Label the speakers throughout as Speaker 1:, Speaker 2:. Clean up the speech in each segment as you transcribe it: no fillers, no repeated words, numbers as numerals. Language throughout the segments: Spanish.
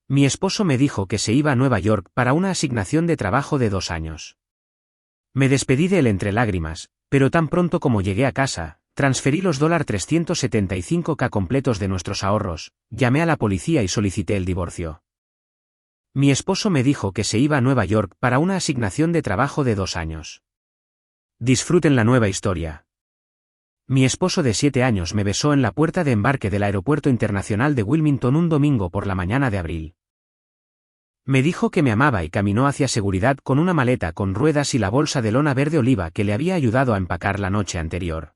Speaker 1: Mi esposo me dijo que se iba a Nueva York para una asignación de trabajo de 2 años. Me despedí de él entre lágrimas, pero tan pronto como llegué a casa, transferí los $375,000 completos de nuestros ahorros, llamé a la policía y solicité el divorcio. Mi esposo me dijo que se iba a Nueva York para una asignación de trabajo de 2 años. Disfruten la nueva historia. Mi esposo de 7 años me besó en la puerta de embarque del Aeropuerto Internacional de Wilmington un domingo por la mañana de abril. Me dijo que me amaba y caminó hacia seguridad con una maleta con ruedas y la bolsa de lona verde oliva que le había ayudado a empacar la noche anterior.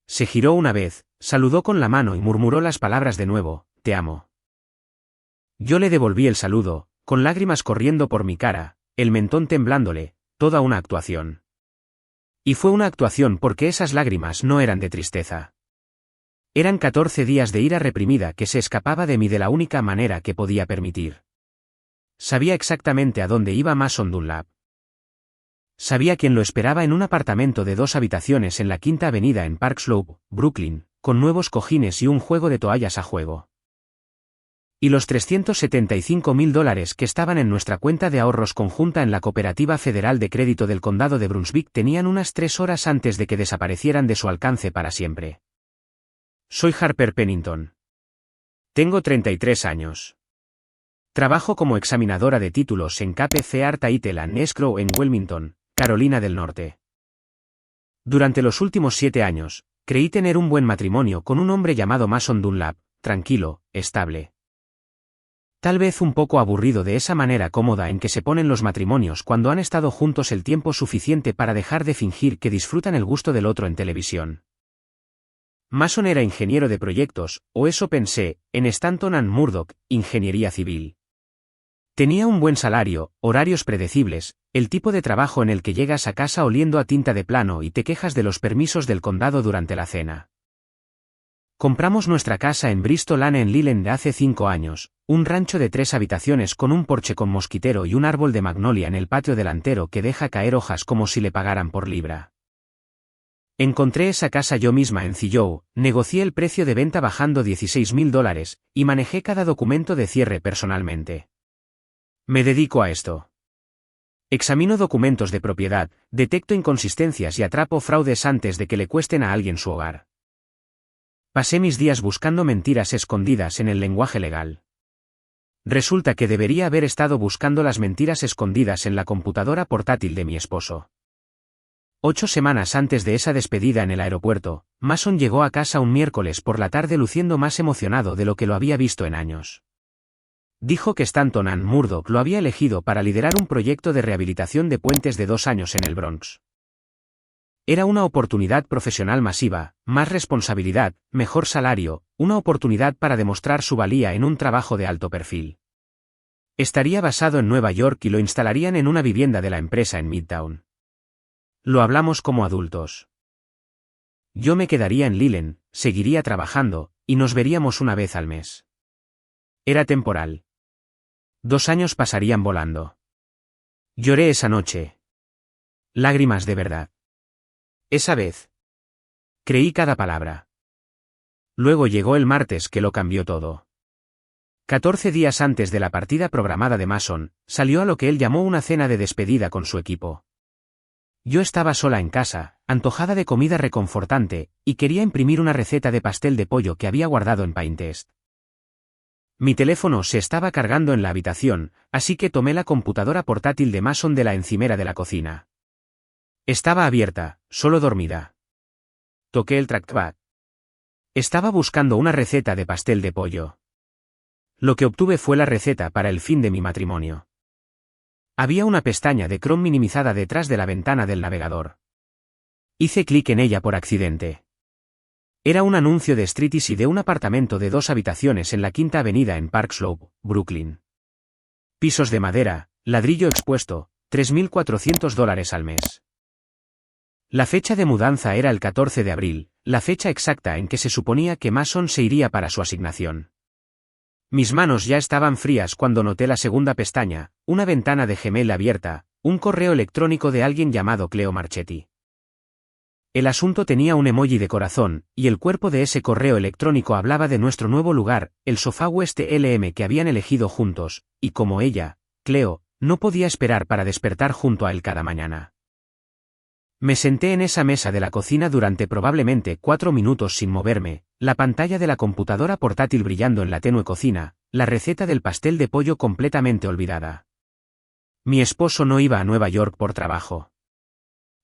Speaker 1: Se giró una vez, saludó con la mano y murmuró las palabras de nuevo: «Te amo». Yo le devolví el saludo, con lágrimas corriendo por mi cara, el mentón temblándole, toda una actuación. Y fue una actuación porque esas lágrimas no eran de tristeza. Eran 14 días de ira reprimida que se escapaba de mí de la única manera que podía permitir. Sabía exactamente a dónde iba Mason Dunlap. Sabía quién lo esperaba en un apartamento de 2 habitaciones en la Quinta Avenida en Park Slope, Brooklyn, con nuevos cojines y un juego de toallas a juego. Y los $375,000 que estaban en nuestra cuenta de ahorros conjunta en la Cooperativa Federal de Crédito del Condado de Brunswick tenían unas 3 horas antes de que desaparecieran de su alcance para siempre. Soy Harper Pennington. Tengo 33 años. Trabajo como examinadora de títulos en KPC Art Title and Escrow en Wilmington, Carolina del Norte. Durante los últimos 7 años, creí tener un buen matrimonio con un hombre llamado Mason Dunlap, tranquilo, estable. Tal vez un poco aburrido de esa manera cómoda en que se ponen los matrimonios cuando han estado juntos el tiempo suficiente para dejar de fingir que disfrutan el gusto del otro en televisión. Mason era ingeniero de proyectos, o eso pensé, en Stanton and Murdoch, ingeniería civil. Tenía un buen salario, horarios predecibles, el tipo de trabajo en el que llegas a casa oliendo a tinta de plano y te quejas de los permisos del condado durante la cena. Compramos nuestra casa en Bristol Lane en Leland hace 5 años, un rancho de 3 habitaciones con un porche con mosquitero y un árbol de magnolia en el patio delantero que deja caer hojas como si le pagaran por libra. Encontré esa casa yo misma en Zillow, negocié el precio de venta bajando $16,000, y manejé cada documento de cierre personalmente. Me dedico a esto. Examino documentos de propiedad, detecto inconsistencias y atrapo fraudes antes de que le cuesten a alguien su hogar. Pasé mis días buscando mentiras escondidas en el lenguaje legal. Resulta que debería haber estado buscando las mentiras escondidas en la computadora portátil de mi esposo. 8 semanas antes de esa despedida en el aeropuerto, Mason llegó a casa un miércoles por la tarde luciendo más emocionado de lo que lo había visto en años. Dijo que Stanton and Murdoch lo había elegido para liderar un proyecto de rehabilitación de puentes de 2 años en el Bronx. Era una oportunidad profesional masiva, más responsabilidad, mejor salario, una oportunidad para demostrar su valía en un trabajo de alto perfil. Estaría basado en Nueva York y lo instalarían en una vivienda de la empresa en Midtown. Lo hablamos como adultos. Yo me quedaría en Leland, seguiría trabajando, y nos veríamos una vez al mes. Era temporal. 2 años pasarían volando. Lloré esa noche. Lágrimas de verdad. Esa vez. Creí cada palabra. Luego llegó el martes que lo cambió todo. 14 días antes de la partida programada de Mason, salió a lo que él llamó una cena de despedida con su equipo. Yo estaba sola en casa, antojada de comida reconfortante, y quería imprimir una receta de pastel de pollo que había guardado en Pinterest. Mi teléfono se estaba cargando en la habitación, así que tomé la computadora portátil de Mason de la encimera de la cocina. Estaba abierta, solo dormida. Toqué el trackpad. Estaba buscando una receta de pastel de pollo. Lo que obtuve fue la receta para el fin de mi matrimonio. Había una pestaña de Chrome minimizada detrás de la ventana del navegador. Hice clic en ella por accidente. Era un anuncio de Street Easy de un apartamento de 2 habitaciones en la Quinta Avenida en Park Slope, Brooklyn. Pisos de madera, ladrillo expuesto, $3,400 al mes. La fecha de mudanza era el 14 de abril, la fecha exacta en que se suponía que Mason se iría para su asignación. Mis manos ya estaban frías cuando noté la segunda pestaña, una ventana de Gmail abierta, un correo electrónico de alguien llamado Cleo Marchetti. El asunto tenía un emoji de corazón, y el cuerpo de ese correo electrónico hablaba de nuestro nuevo lugar, el sofá West LM que habían elegido juntos, y como ella, Cleo, no podía esperar para despertar junto a él cada mañana. Me senté en esa mesa de la cocina durante probablemente 4 minutos sin moverme, la pantalla de la computadora portátil brillando en la tenue cocina, la receta del pastel de pollo completamente olvidada. Mi esposo no iba a Nueva York por trabajo.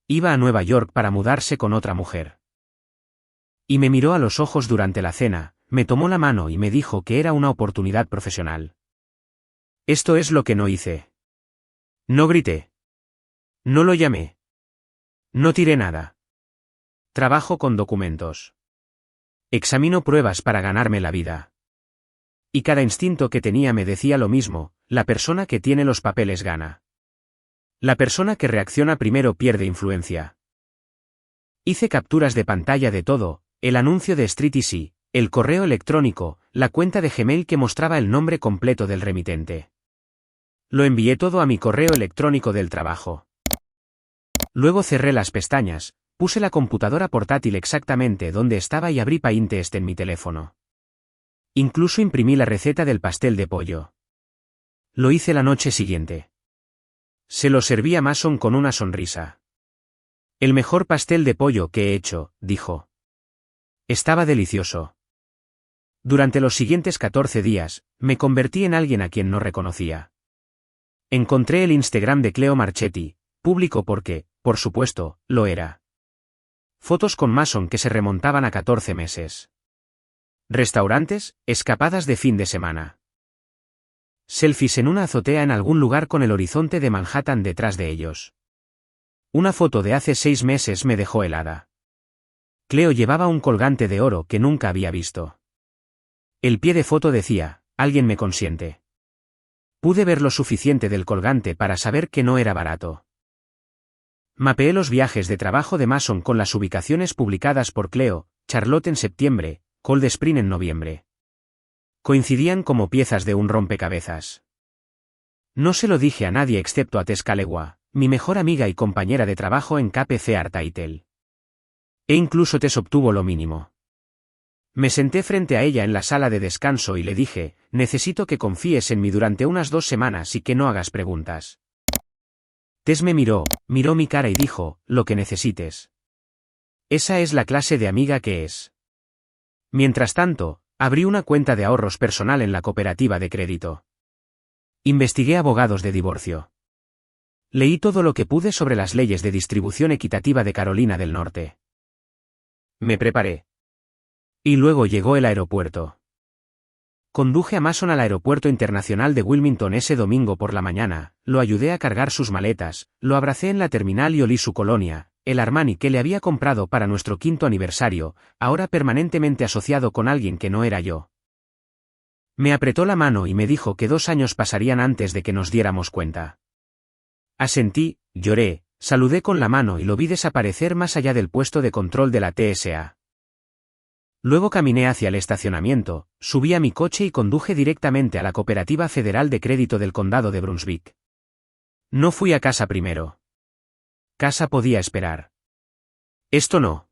Speaker 1: Iba a Nueva York para mudarse con otra mujer. Y me miró a los ojos durante la cena, me tomó la mano y me dijo que era una oportunidad profesional. Esto es lo que no hice. No grité. No lo llamé. No tiré nada. Trabajo con documentos. Examino pruebas para ganarme la vida. Y cada instinto que tenía me decía lo mismo, la persona que tiene los papeles gana. La persona que reacciona primero pierde influencia. Hice capturas de pantalla de todo, el anuncio de Street Easy, el correo electrónico, la cuenta de Gmail que mostraba el nombre completo del remitente. Lo envié todo a mi correo electrónico del trabajo. Luego cerré las pestañas, puse la computadora portátil exactamente donde estaba y abrí Pinterest en mi teléfono. Incluso imprimí la receta del pastel de pollo. Lo hice la noche siguiente. Se lo serví a Mason con una sonrisa. El mejor pastel de pollo que he hecho, dijo. Estaba delicioso. Durante los siguientes 14 días, me convertí en alguien a quien no reconocía. Encontré el Instagram de Cleo Marchetti, público porque, por supuesto, lo era. Fotos con Mason que se remontaban a 14 meses. Restaurantes, escapadas de fin de semana. Selfies en una azotea en algún lugar con el horizonte de Manhattan detrás de ellos. Una foto de hace 6 meses me dejó helada. Cleo llevaba un colgante de oro que nunca había visto. El pie de foto decía, alguien me consiente. Pude ver lo suficiente del colgante para saber que no era barato. Mapeé los viajes de trabajo de Mason con las ubicaciones publicadas por Cleo, Charlotte en septiembre, Cold Spring en noviembre. Coincidían como piezas de un rompecabezas. No se lo dije a nadie excepto a Tess Calewa, mi mejor amiga y compañera de trabajo en KPC Art Title. E incluso Tess obtuvo lo mínimo. Me senté frente a ella en la sala de descanso y le dije, necesito que confíes en mí durante unas 2 semanas y que no hagas preguntas. Tess me miró mi cara y dijo, lo que necesites. Esa es la clase de amiga que es. Mientras tanto, abrí una cuenta de ahorros personal en la cooperativa de crédito. Investigué abogados de divorcio. Leí todo lo que pude sobre las leyes de distribución equitativa de Carolina del Norte. Me preparé. Y luego llegó el aeropuerto. Conduje a Mason al aeropuerto internacional de Wilmington ese domingo por la mañana, lo ayudé a cargar sus maletas, lo abracé en la terminal y olí su colonia, el Armani que le había comprado para nuestro 5º aniversario, ahora permanentemente asociado con alguien que no era yo. Me apretó la mano y me dijo que 2 años pasarían antes de que nos diéramos cuenta. Asentí, lloré, saludé con la mano y lo vi desaparecer más allá del puesto de control de la TSA. Luego caminé hacia el estacionamiento, subí a mi coche y conduje directamente a la Cooperativa Federal de Crédito del Condado de Brunswick. No fui a casa primero. Casa podía esperar. Esto no.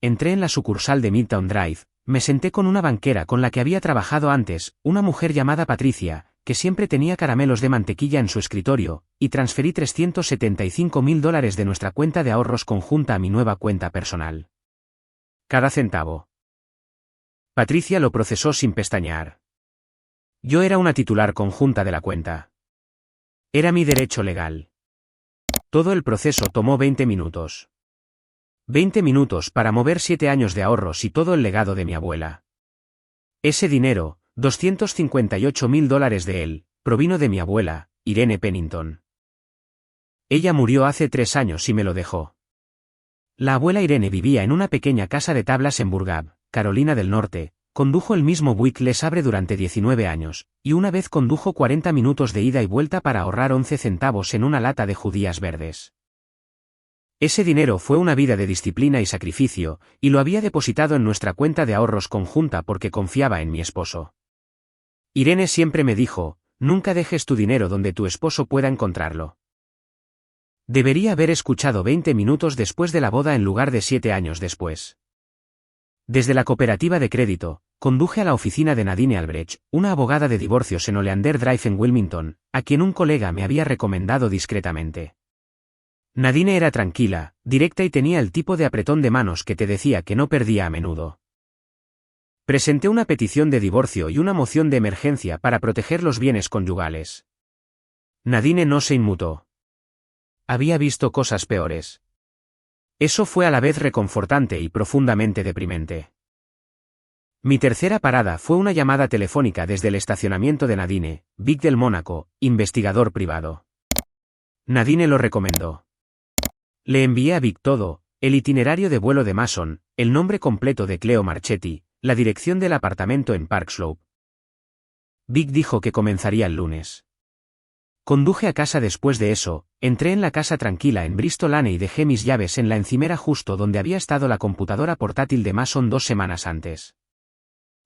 Speaker 1: Entré en la sucursal de Midtown Drive, me senté con una banquera con la que había trabajado antes, una mujer llamada Patricia, que siempre tenía caramelos de mantequilla en su escritorio, y transferí $375,000 de nuestra cuenta de ahorros conjunta a mi nueva cuenta personal. Cada centavo. Patricia lo procesó sin pestañear. Yo era una titular conjunta de la cuenta. Era mi derecho legal. Todo el proceso tomó 20 minutos. 20 minutos para mover 7 años de ahorros y todo el legado de mi abuela. Ese dinero, $258,000 de él, provino de mi abuela, Irene Pennington. Ella murió hace 3 años y me lo dejó. La abuela Irene vivía en una pequeña casa de tablas en Burgab, Carolina del Norte, condujo el mismo Buick Le Sabre durante 19 años, y una vez condujo 40 minutos de ida y vuelta para ahorrar 11 centavos en una lata de judías verdes. Ese dinero fue una vida de disciplina y sacrificio, y lo había depositado en nuestra cuenta de ahorros conjunta porque confiaba en mi esposo. Irene siempre me dijo, nunca dejes tu dinero donde tu esposo pueda encontrarlo. Debería haber escuchado 20 minutos después de la boda en lugar de 7 años después. Desde la cooperativa de crédito, conduje a la oficina de Nadine Albrecht, una abogada de divorcios en Oleander Drive en Wilmington, a quien un colega me había recomendado discretamente. Nadine era tranquila, directa y tenía el tipo de apretón de manos que te decía que no perdía a menudo. Presenté una petición de divorcio y una moción de emergencia para proteger los bienes conyugales. Nadine no se inmutó. Había visto cosas peores. Eso fue a la vez reconfortante y profundamente deprimente. Mi tercera parada fue una llamada telefónica desde el estacionamiento de Nadine, Vic del Mónaco, investigador privado. Nadine lo recomendó. Le envié a Vic todo, el itinerario de vuelo de Mason, el nombre completo de Cleo Marchetti, la dirección del apartamento en Park Slope. Vic dijo que comenzaría el lunes. Conduje a casa después de eso, entré en la casa tranquila en Bristol Lane y dejé mis llaves en la encimera justo donde había estado la computadora portátil de Mason 2 semanas antes.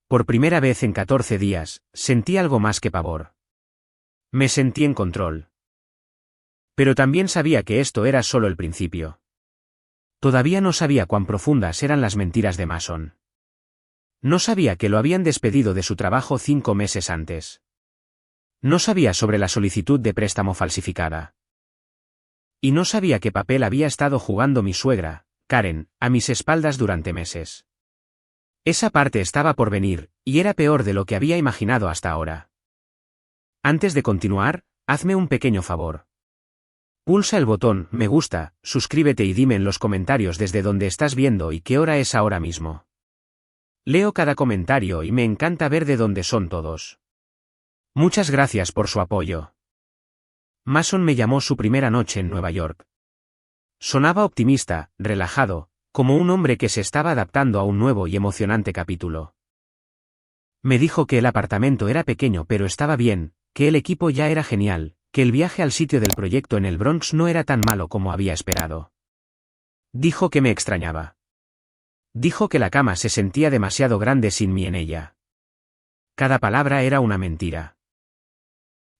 Speaker 1: Por primera vez en 14 días, sentí algo más que pavor. Me sentí en control. Pero también sabía que esto era solo el principio. Todavía no sabía cuán profundas eran las mentiras de Mason. No sabía que lo habían despedido de su trabajo 5 meses antes. No sabía sobre la solicitud de préstamo falsificada. Y no sabía qué papel había estado jugando mi suegra, Karen, a mis espaldas durante meses. Esa parte estaba por venir, y era peor de lo que había imaginado hasta ahora. Antes de continuar, hazme un pequeño favor. Pulsa el botón me gusta, suscríbete y dime en los comentarios desde dónde estás viendo y qué hora es ahora mismo. Leo cada comentario y me encanta ver de dónde son todos. Muchas gracias por su apoyo. Mason me llamó su primera noche en Nueva York. Sonaba optimista, relajado, como un hombre que se estaba adaptando a un nuevo y emocionante capítulo. Me dijo que el apartamento era pequeño pero estaba bien, que el equipo ya era genial, que el viaje al sitio del proyecto en el Bronx no era tan malo como había esperado. Dijo que me extrañaba. Dijo que la cama se sentía demasiado grande sin mí en ella. Cada palabra era una mentira.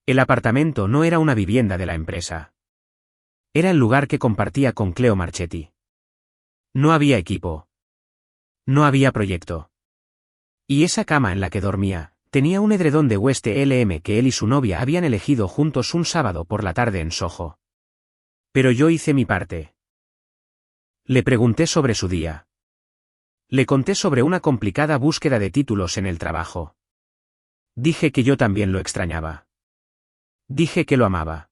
Speaker 1: El apartamento no era una vivienda de la empresa. Era el lugar que compartía con Cleo Marchetti. No había equipo. No había proyecto. Y esa cama en la que dormía, tenía un edredón de West Elm que él y su novia habían elegido juntos un sábado por la tarde en Soho. Pero yo hice mi parte. Le pregunté sobre su día. Le conté sobre una complicada búsqueda de títulos en el trabajo. Dije que yo también lo extrañaba. Dije que lo amaba.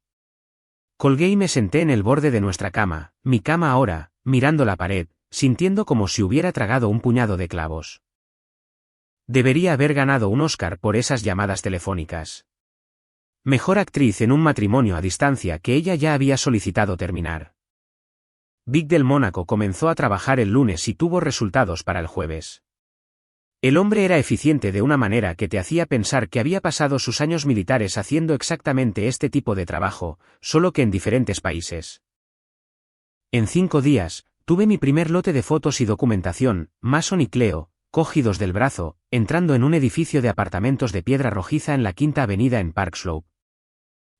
Speaker 1: Colgué y me senté en el borde de nuestra cama, mi cama ahora, mirando la pared, sintiendo como si hubiera tragado un puñado de clavos. Debería haber ganado un Oscar por esas llamadas telefónicas. Mejor actriz en un matrimonio a distancia que ella ya había solicitado terminar. Vic del Mónaco comenzó a trabajar el lunes y tuvo resultados para el jueves. El hombre era eficiente de una manera que te hacía pensar que había pasado sus años militares haciendo exactamente este tipo de trabajo, solo que en diferentes países. En 5 días, tuve mi primer lote de fotos y documentación, Mason y Cleo, cogidos del brazo, entrando en un edificio de apartamentos de piedra rojiza en la Quinta Avenida en Park Slope.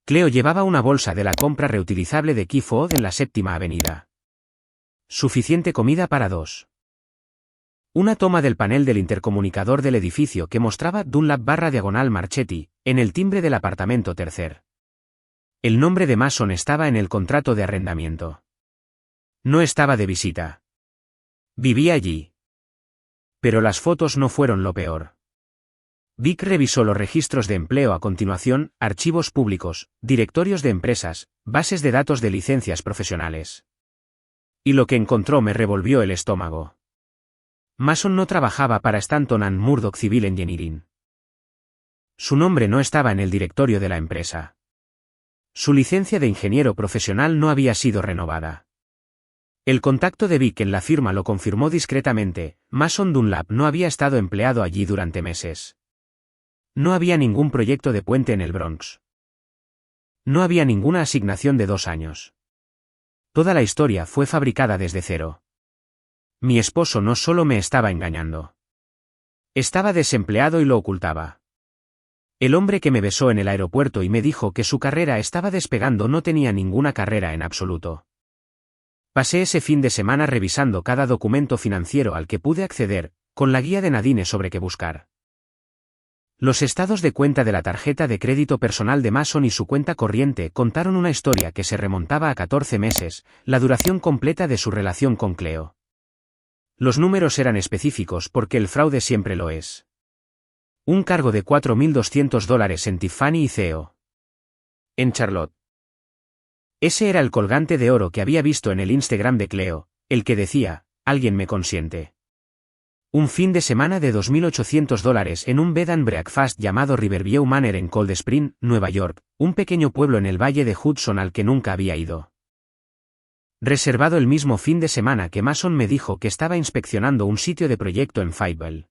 Speaker 1: Cleo llevaba una bolsa de la compra reutilizable de Key Food en la Séptima Avenida. Suficiente comida para 2. Una toma del panel del intercomunicador del edificio que mostraba Dunlap /diagonal Marchetti, en el timbre del apartamento tercer. El nombre de Mason estaba en el contrato de arrendamiento. No estaba de visita. Vivía allí. Pero las fotos no fueron lo peor. Vic revisó los registros de empleo a continuación, archivos públicos, directorios de empresas, bases de datos de licencias profesionales. Y lo que encontró me revolvió el estómago. Mason no trabajaba para Stanton & Murdoch Civil Engineering. Su nombre no estaba en el directorio de la empresa. Su licencia de ingeniero profesional no había sido renovada. El contacto de Vic en la firma lo confirmó discretamente, Mason Dunlap no había estado empleado allí durante meses. No había ningún proyecto de puente en el Bronx. No había ninguna asignación de 2 años. Toda la historia fue fabricada desde cero. Mi esposo no solo me estaba engañando. Estaba desempleado y lo ocultaba. El hombre que me besó en el aeropuerto y me dijo que su carrera estaba despegando no tenía ninguna carrera en absoluto. Pasé ese fin de semana revisando cada documento financiero al que pude acceder, con la guía de Nadine sobre qué buscar. Los estados de cuenta de la tarjeta de crédito personal de Mason y su cuenta corriente contaron una historia que se remontaba a 14 meses, la duración completa de su relación con Cleo. Los números eran específicos porque el fraude siempre lo es. Un cargo de $4.200 en Tiffany y CEO. En Charlotte. Ese era el colgante de oro que había visto en el Instagram de Cleo, el que decía, alguien me consiente. Un fin de semana de $2.800 en un bed and breakfast llamado Riverview Manor en Cold Spring, Nueva York, un pequeño pueblo en el valle de Hudson al que nunca había ido. Reservado el mismo fin de semana que Mason me dijo que estaba inspeccionando un sitio de proyecto en Fayetteville.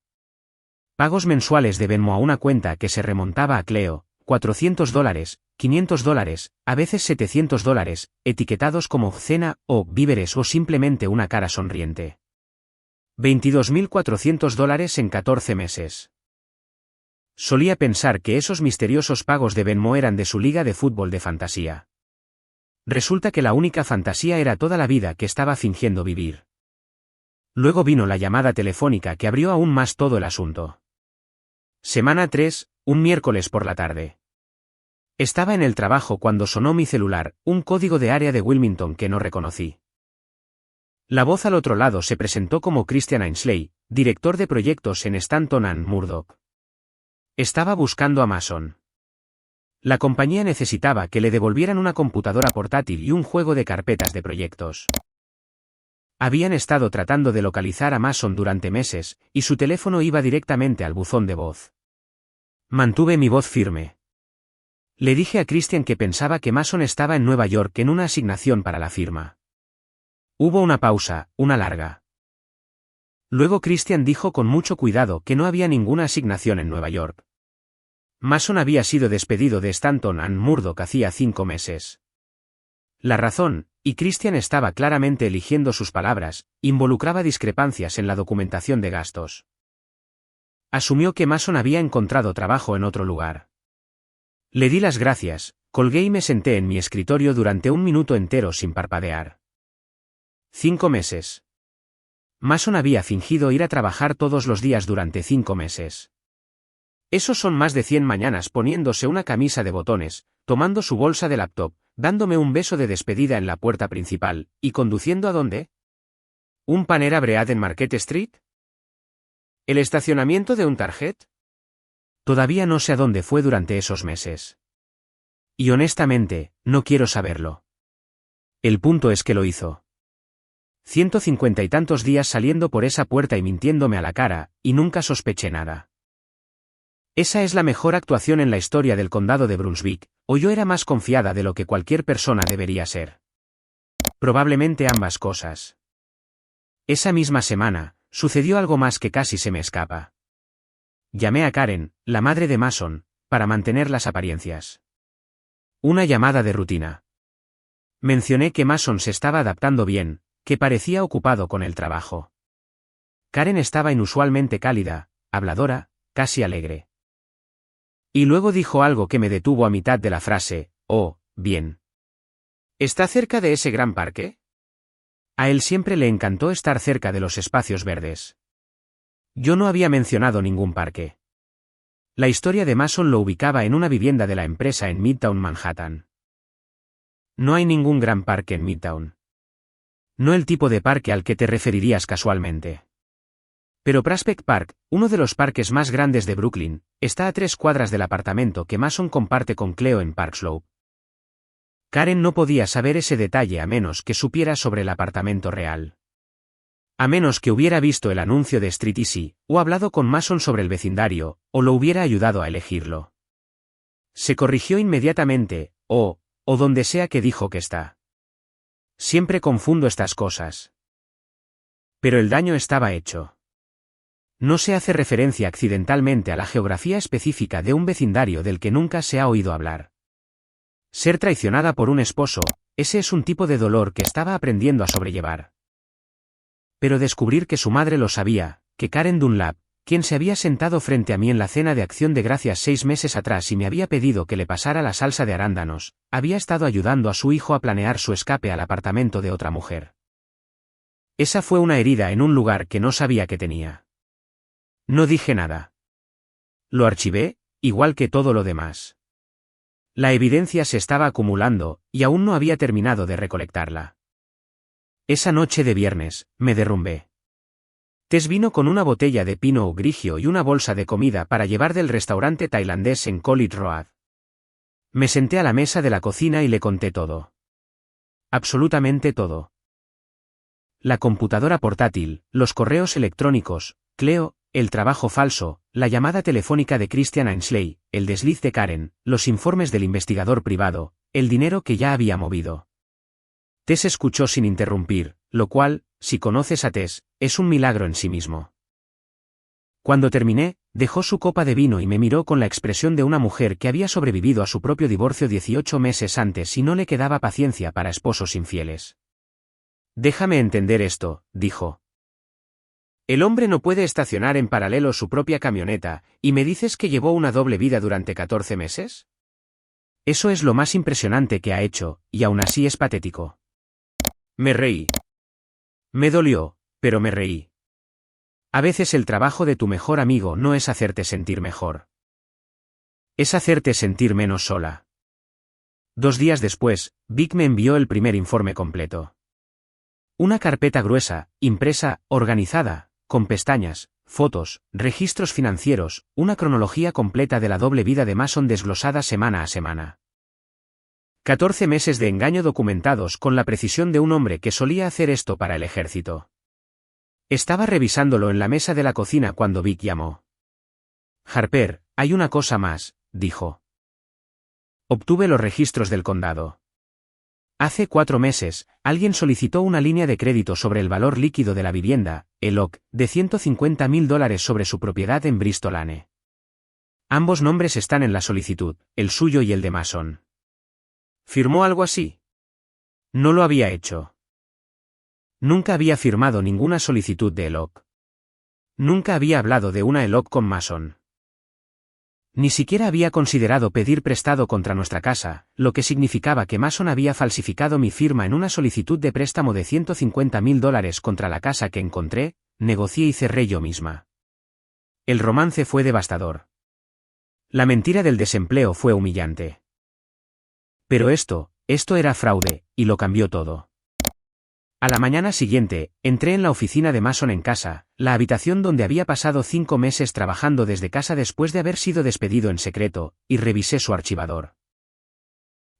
Speaker 1: Pagos mensuales de Venmo a una cuenta que se remontaba a Cleo, $400, $500, a veces $700, etiquetados como cena o víveres o simplemente una cara sonriente. $22.400 en 14 meses. Solía pensar que esos misteriosos pagos de Venmo eran de su liga de fútbol de fantasía. Resulta que la única fantasía era toda la vida que estaba fingiendo vivir. Luego vino la llamada telefónica que abrió aún más todo el asunto. Semana 3, un miércoles por la tarde. Estaba en el trabajo cuando sonó mi celular, un código de área de Wilmington que no reconocí. La voz al otro lado se presentó como Christian Ainsley, director de proyectos en Stanton and Murdoch. Estaba buscando a Mason. La compañía necesitaba que le devolvieran una computadora portátil y un juego de carpetas de proyectos. Habían estado tratando de localizar a Mason durante meses, y su teléfono iba directamente al buzón de voz. Mantuve mi voz firme. Le dije a Christian que pensaba que Mason estaba en Nueva York en una asignación para la firma. Hubo una pausa, una larga. Luego Christian dijo con mucho cuidado que no había ninguna asignación en Nueva York. Mason había sido despedido de Stanton and Murdoch hacía 5 meses. La razón, y Christian estaba claramente eligiendo sus palabras, involucraba discrepancias en la documentación de gastos. Asumió que Mason había encontrado trabajo en otro lugar. Le di las gracias, colgué y me senté en mi escritorio durante un minuto entero sin parpadear. 5 meses. Mason había fingido ir a trabajar todos los días durante 5 meses. Esos son más de 100 mañanas poniéndose una camisa de botones, tomando su bolsa de laptop, dándome un beso de despedida en la puerta principal, y conduciendo ¿a dónde? ¿Un Panera Bread en Market Street? ¿El estacionamiento de un Target? Todavía no sé a dónde fue durante esos meses. Y honestamente, no quiero saberlo. El punto es que lo hizo. 150 y tantos días saliendo por esa puerta y mintiéndome a la cara, y nunca sospeché nada. Esa es la mejor actuación en la historia del condado de Brunswick, o yo era más confiada de lo que cualquier persona debería ser. Probablemente ambas cosas. Esa misma semana, sucedió algo más que casi se me escapa. Llamé a Karen, la madre de Mason, para mantener las apariencias. Una llamada de rutina. Mencioné que Mason se estaba adaptando bien, que parecía ocupado con el trabajo. Karen estaba inusualmente cálida, habladora, casi alegre. Y luego dijo algo que me detuvo a mitad de la frase, oh, bien. ¿Está cerca de ese gran parque? A él siempre le encantó estar cerca de los espacios verdes. Yo no había mencionado ningún parque. La historia de Mason lo ubicaba en una vivienda de la empresa en Midtown Manhattan. No hay ningún gran parque en Midtown. No el tipo de parque al que te referirías casualmente. Pero Prospect Park, uno de los parques más grandes de Brooklyn, está a 3 cuadras del apartamento que Mason comparte con Cleo en Park Slope. Karen no podía saber ese detalle a menos que supiera sobre el apartamento real. A menos que hubiera visto el anuncio de Street Easy, o hablado con Mason sobre el vecindario, o lo hubiera ayudado a elegirlo. Se corrigió inmediatamente, o donde sea que dijo que está. Siempre confundo estas cosas. Pero el daño estaba hecho. No se hace referencia accidentalmente a la geografía específica de un vecindario del que nunca se ha oído hablar. Ser traicionada por un esposo, ese es un tipo de dolor que estaba aprendiendo a sobrellevar. Pero descubrir que su madre lo sabía, que Karen Dunlap, quien se había sentado frente a mí en la cena de Acción de Gracias 6 meses atrás y me había pedido que le pasara la salsa de arándanos, había estado ayudando a su hijo a planear su escape al apartamento de otra mujer. Esa fue una herida en un lugar que no sabía que tenía. No dije nada. Lo archivé, igual que todo lo demás. La evidencia se estaba acumulando, y aún no había terminado de recolectarla. Esa noche de viernes, me derrumbé. Tess vino con una botella de Pinot Grigio y una bolsa de comida para llevar del restaurante tailandés en College Road. Me senté a la mesa de la cocina y le conté todo. Absolutamente todo. La computadora portátil, los correos electrónicos, Cleo, el trabajo falso, la llamada telefónica de Christian Ainsley, el desliz de Karen, los informes del investigador privado, el dinero que ya había movido. Tess escuchó sin interrumpir, lo cual, si conoces a Tess, es un milagro en sí mismo. Cuando terminé, dejó su copa de vino y me miró con la expresión de una mujer que había sobrevivido a su propio divorcio 18 meses antes y no le quedaba paciencia para esposos infieles. Déjame entender esto, dijo. El hombre no puede estacionar en paralelo su propia camioneta, ¿y me dices que llevó una doble vida durante 14 meses? Eso es lo más impresionante que ha hecho, y aún así es patético. Me reí. Me dolió, pero me reí. A veces el trabajo de tu mejor amigo no es hacerte sentir mejor. Es hacerte sentir menos sola. 2 días después, Vic me envió el primer informe completo. Una carpeta gruesa, impresa, organizada, con pestañas, fotos, registros financieros, una cronología completa de la doble vida de Mason desglosada semana a semana. 14 meses de engaño documentados con la precisión de un hombre que solía hacer esto para el ejército. Estaba revisándolo en la mesa de la cocina cuando Vic llamó. Harper, hay una cosa más, dijo. Obtuve los registros del condado. Hace 4 meses, alguien solicitó una línea de crédito sobre el valor líquido de la vivienda, ELOC, de $150,000 sobre su propiedad en Bristol Lane. Ambos nombres están en la solicitud, el suyo y el de Mason. ¿Firmó algo así? No lo había hecho. Nunca había firmado ninguna solicitud de ELOC. Nunca había hablado de una ELOC con Mason. Ni siquiera había considerado pedir prestado contra nuestra casa, lo que significaba que Mason había falsificado mi firma en una solicitud de préstamo de $150,000 contra la casa que encontré, negocié y cerré yo misma. El romance fue devastador. La mentira del desempleo fue humillante. Pero esto era fraude, y lo cambió todo. A la mañana siguiente, entré en la oficina de Mason en casa, la habitación donde había pasado 5 meses trabajando desde casa después de haber sido despedido en secreto, y revisé su archivador.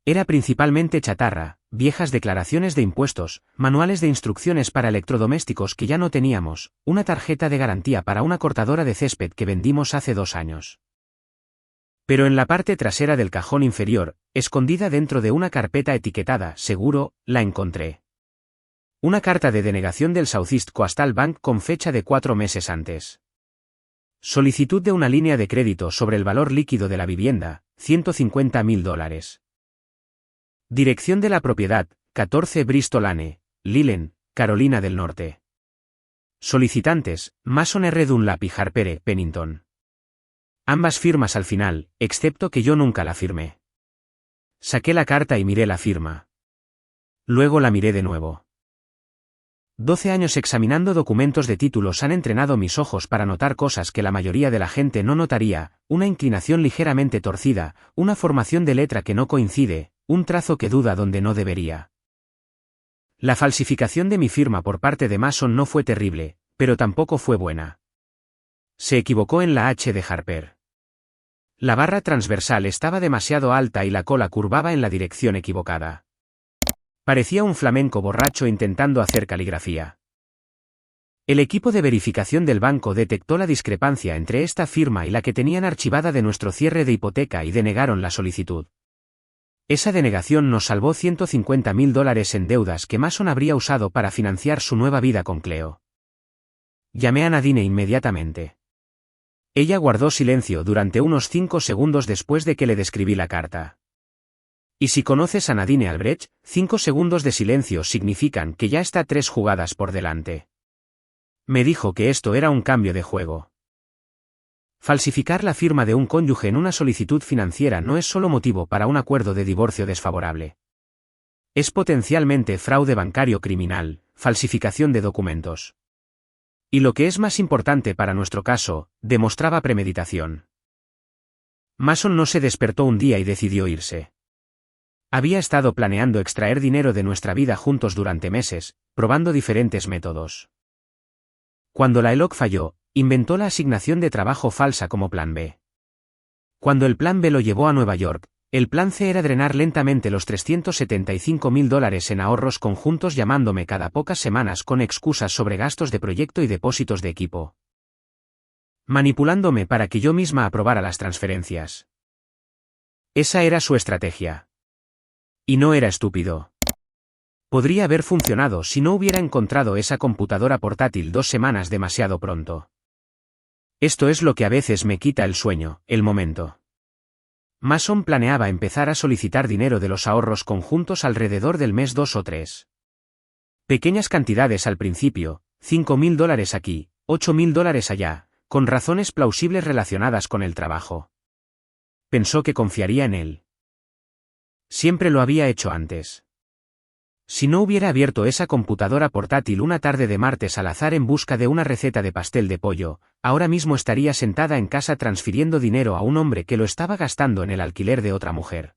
Speaker 1: Era principalmente chatarra, viejas declaraciones de impuestos, manuales de instrucciones para electrodomésticos que ya no teníamos, una tarjeta de garantía para una cortadora de césped que vendimos hace 2 años. Pero en la parte trasera del cajón inferior, escondida dentro de una carpeta etiquetada seguro, la encontré. Una carta de denegación del Southeast Coastal Bank con fecha de 4 meses antes. Solicitud de una línea de crédito sobre el valor líquido de la vivienda, $150,000. Dirección de la propiedad, 14 Bristol Lane, Lilen, Carolina del Norte. Solicitantes, Mason R. Dunlap y Harper E. Pennington. Ambas firmas al final, excepto que yo nunca la firmé. Saqué la carta y miré la firma. Luego la miré de nuevo. 12 años examinando documentos de títulos han entrenado mis ojos para notar cosas que la mayoría de la gente no notaría, una inclinación ligeramente torcida, una formación de letra que no coincide, un trazo que duda donde no debería. La falsificación de mi firma por parte de Mason no fue terrible, pero tampoco fue buena. Se equivocó en la H de Harper. La barra transversal estaba demasiado alta y la cola curvaba en la dirección equivocada. Parecía un flamenco borracho intentando hacer caligrafía. El equipo de verificación del banco detectó la discrepancia entre esta firma y la que tenían archivada de nuestro cierre de hipoteca y denegaron la solicitud. Esa denegación nos salvó $150,000 en deudas que Mason habría usado para financiar su nueva vida con Cleo. Llamé a Nadine inmediatamente. Ella guardó silencio durante unos 5 segundos después de que le describí la carta. Y si conoces a Nadine Albrecht, 5 segundos de silencio significan que ya está 3 jugadas por delante. Me dijo que esto era un cambio de juego. Falsificar la firma de un cónyuge en una solicitud financiera no es solo motivo para un acuerdo de divorcio desfavorable. Es potencialmente fraude bancario criminal, falsificación de documentos. Y lo que es más importante para nuestro caso, demostraba premeditación. Mason no se despertó un día y decidió irse. Había estado planeando extraer dinero de nuestra vida juntos durante meses, probando diferentes métodos. Cuando la ELOC falló, inventó la asignación de trabajo falsa como plan B. Cuando el plan B lo llevó a Nueva York, el plan C era drenar lentamente los $375.000 en ahorros conjuntos llamándome cada pocas semanas con excusas sobre gastos de proyecto y depósitos de equipo. Manipulándome para que yo misma aprobara las transferencias. Esa era su estrategia. Y no era estúpido. Podría haber funcionado si no hubiera encontrado esa computadora portátil 2 semanas demasiado pronto. Esto es lo que a veces me quita el sueño, el momento. Mason planeaba empezar a solicitar dinero de los ahorros conjuntos alrededor del mes 2 o 3. Pequeñas cantidades al principio, $5.000 aquí, $8.000 allá, con razones plausibles relacionadas con el trabajo. Pensó que confiaría en él. Siempre lo había hecho antes. Si no hubiera abierto esa computadora portátil una tarde de martes al azar en busca de una receta de pastel de pollo, ahora mismo estaría sentada en casa transfiriendo dinero a un hombre que lo estaba gastando en el alquiler de otra mujer.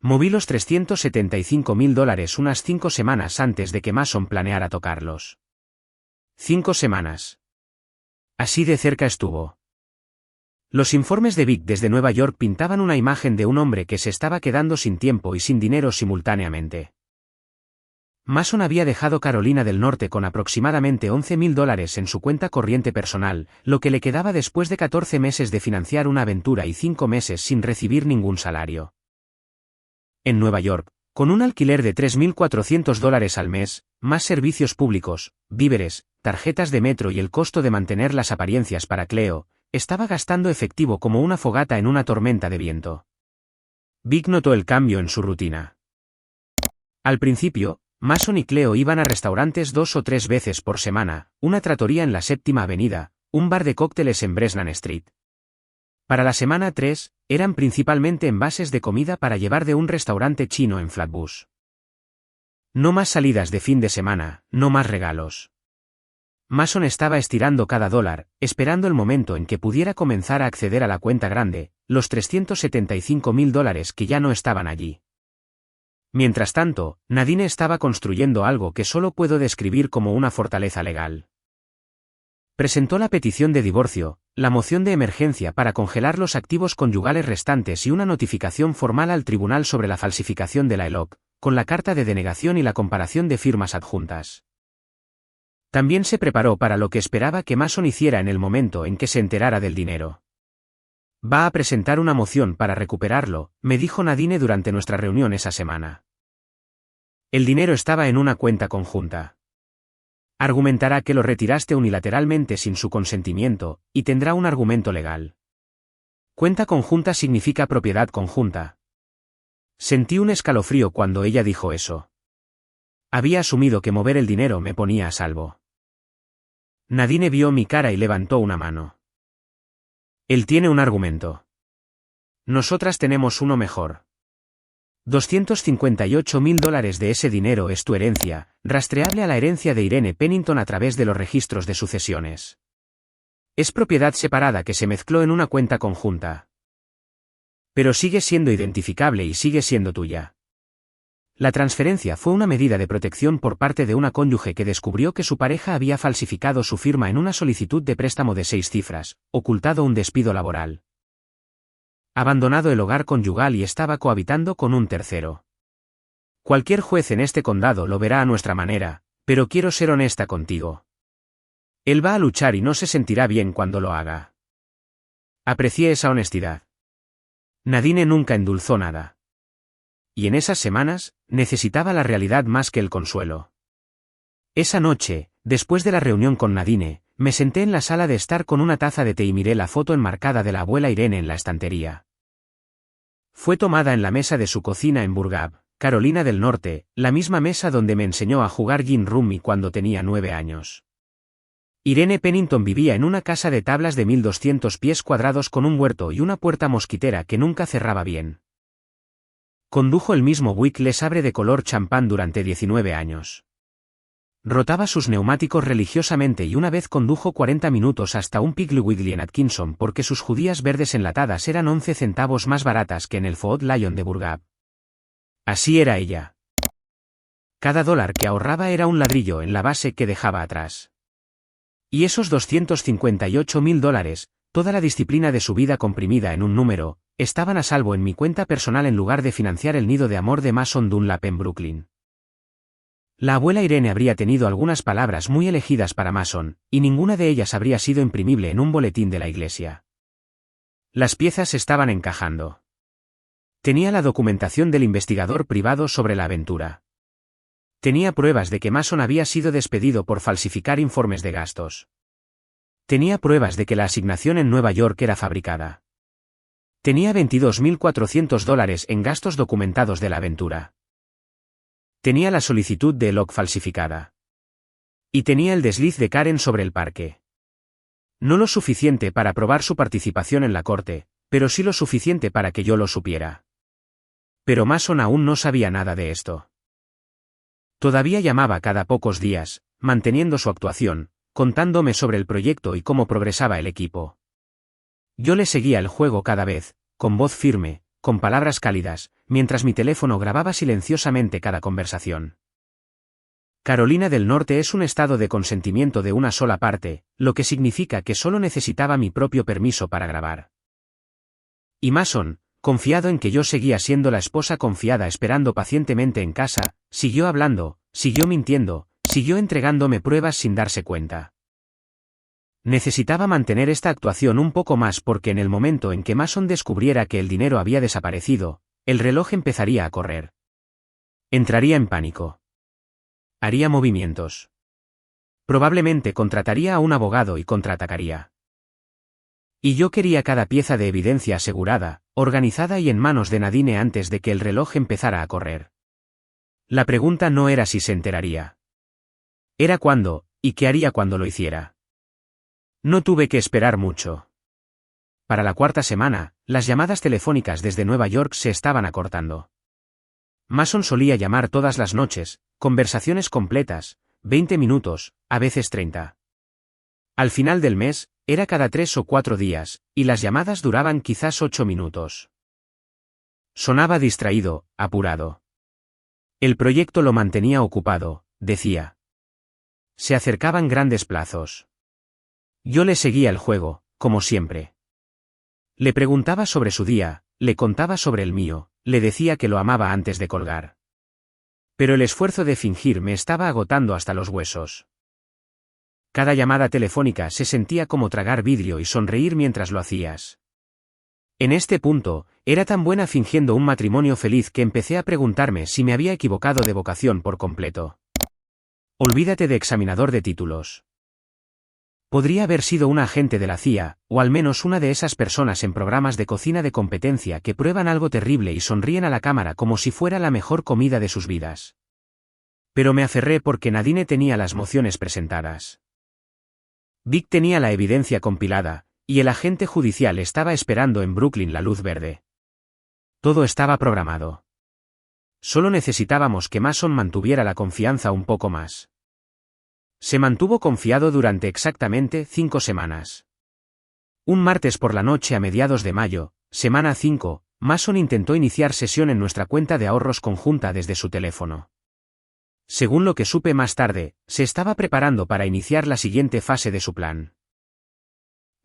Speaker 1: Moví los $375.000 unas 5 semanas antes de que Mason planeara tocarlos. 5 semanas. Así de cerca estuvo. Los informes de Vic desde Nueva York pintaban una imagen de un hombre que se estaba quedando sin tiempo y sin dinero simultáneamente. Mason había dejado Carolina del Norte con aproximadamente $11.000 en su cuenta corriente personal, lo que le quedaba después de 14 meses de financiar una aventura y 5 meses sin recibir ningún salario. En Nueva York, con un alquiler de $3.400 al mes, más servicios públicos, víveres, tarjetas de metro y el costo de mantener las apariencias para Cleo, estaba gastando efectivo como una fogata en una tormenta de viento. Vic notó el cambio en su rutina. Al principio, Mason y Cleo iban a restaurantes 2 o 3 veces por semana, una trattoria en la 7ª Avenida, un bar de cócteles en Bresnan Street. Para la semana 3, eran principalmente envases de comida para llevar de un restaurante chino en Flatbush. No más salidas de fin de semana, no más regalos. Mason estaba estirando cada dólar, esperando el momento en que pudiera comenzar a acceder a la cuenta grande, los $375.000 que ya no estaban allí. Mientras tanto, Nadine estaba construyendo algo que solo puedo describir como una fortaleza legal. Presentó la petición de divorcio, la moción de emergencia para congelar los activos conyugales restantes y una notificación formal al tribunal sobre la falsificación de la ELOC, con la carta de denegación y la comparación de firmas adjuntas. También se preparó para lo que esperaba que Mason hiciera en el momento en que se enterara del dinero. Va a presentar una moción para recuperarlo, me dijo Nadine durante nuestra reunión esa semana. El dinero estaba en una cuenta conjunta. Argumentará que lo retiraste unilateralmente sin su consentimiento, y tendrá un argumento legal. Cuenta conjunta significa propiedad conjunta. Sentí un escalofrío cuando ella dijo eso. Había asumido que mover el dinero me ponía a salvo. Nadine vio mi cara y levantó una mano. Él tiene un argumento. Nosotras tenemos uno mejor. $258.000 de ese dinero es tu herencia, rastreable a la herencia de Irene Pennington a través de los registros de sucesiones. Es propiedad separada que se mezcló en una cuenta conjunta. Pero sigue siendo identificable y sigue siendo tuya. La transferencia fue una medida de protección por parte de una cónyuge que descubrió que su pareja había falsificado su firma en una solicitud de préstamo de 6 cifras, ocultado un despido laboral. Abandonado el hogar conyugal y estaba cohabitando con un tercero. Cualquier juez en este condado lo verá a nuestra manera, pero quiero ser honesta contigo. Él va a luchar y no se sentirá bien cuando lo haga. Aprecié esa honestidad. Nadine nunca endulzó nada. Y en esas semanas, necesitaba la realidad más que el consuelo. Esa noche, después de la reunión con Nadine, me senté en la sala de estar con una taza de té y miré la foto enmarcada de la abuela Irene en la estantería. Fue tomada en la mesa de su cocina en Burgab, Carolina del Norte, la misma mesa donde me enseñó a jugar gin rummy cuando tenía 9 años. Irene Pennington vivía en una casa de tablas de 1200 pies cuadrados con un huerto y una puerta mosquitera que nunca cerraba bien. Condujo el mismo Buick Le Sabre de color champán durante 19 años. Rotaba sus neumáticos religiosamente y una vez condujo 40 minutos hasta un Piggly Wiggly en Atkinson porque sus judías verdes enlatadas eran 11 centavos más baratas que en el Food Lion de Burgab. Así era ella. Cada dólar que ahorraba era un ladrillo en la base que dejaba atrás. Y esos $258.000, toda la disciplina de su vida comprimida en un número, estaban a salvo en mi cuenta personal en lugar de financiar el nido de amor de Mason Dunlap en Brooklyn. La abuela Irene habría tenido algunas palabras muy elegidas para Mason, y ninguna de ellas habría sido imprimible en un boletín de la iglesia. Las piezas estaban encajando. Tenía la documentación del investigador privado sobre la aventura. Tenía pruebas de que Mason había sido despedido por falsificar informes de gastos. Tenía pruebas de que la asignación en Nueva York era fabricada. Tenía $22.400 en gastos documentados de la aventura. Tenía la solicitud de Eloc falsificada. Y tenía el desliz de Karen sobre el parque. No lo suficiente para probar su participación en la corte, pero sí lo suficiente para que yo lo supiera. Pero Mason aún no sabía nada de esto. Todavía llamaba cada pocos días, manteniendo su actuación, contándome sobre el proyecto y cómo progresaba el equipo. Yo le seguía el juego cada vez, con voz firme, con palabras cálidas, mientras mi teléfono grababa silenciosamente cada conversación. Carolina del Norte es un estado de consentimiento de una sola parte, lo que significa que solo necesitaba mi propio permiso para grabar. Y Mason, confiado en que yo seguía siendo la esposa confiada esperando pacientemente en casa, siguió hablando, siguió mintiendo, siguió entregándome pruebas sin darse cuenta. Necesitaba mantener esta actuación un poco más porque en el momento en que Mason descubriera que el dinero había desaparecido, el reloj empezaría a correr. Entraría en pánico. Haría movimientos. Probablemente contrataría a un abogado y contraatacaría. Y yo quería cada pieza de evidencia asegurada, organizada y en manos de Nadine antes de que el reloj empezara a correr. La pregunta no era si se enteraría. Era cuándo, y qué haría cuando lo hiciera. No tuve que esperar mucho. Para la cuarta semana, las llamadas telefónicas desde Nueva York se estaban acortando. Mason solía llamar todas las noches, conversaciones completas, 20 minutos, a veces 30. Al final del mes, era cada 3 o 4 días, y las llamadas duraban quizás 8 minutos. Sonaba distraído, apurado. El proyecto lo mantenía ocupado, decía. Se acercaban grandes plazos. Yo le seguía el juego, como siempre. Le preguntaba sobre su día, le contaba sobre el mío, le decía que lo amaba antes de colgar. Pero el esfuerzo de fingir me estaba agotando hasta los huesos. Cada llamada telefónica se sentía como tragar vidrio y sonreír mientras lo hacías. En este punto, era tan buena fingiendo un matrimonio feliz que empecé a preguntarme si me había equivocado de vocación por completo. Olvídate de examinador de títulos. Podría haber sido un agente de la CIA, o al menos una de esas personas en programas de cocina de competencia que prueban algo terrible y sonríen a la cámara como si fuera la mejor comida de sus vidas. Pero me aferré porque Nadine tenía las mociones presentadas. Vic tenía la evidencia compilada, y el agente judicial estaba esperando en Brooklyn la luz verde. Todo estaba programado. Solo necesitábamos que Mason mantuviera la confianza un poco más. Se mantuvo confiado durante exactamente 5 semanas. Un martes por la noche a mediados de mayo, semana 5, Mason intentó iniciar sesión en nuestra cuenta de ahorros conjunta desde su teléfono. Según lo que supe más tarde, se estaba preparando para iniciar la siguiente fase de su plan.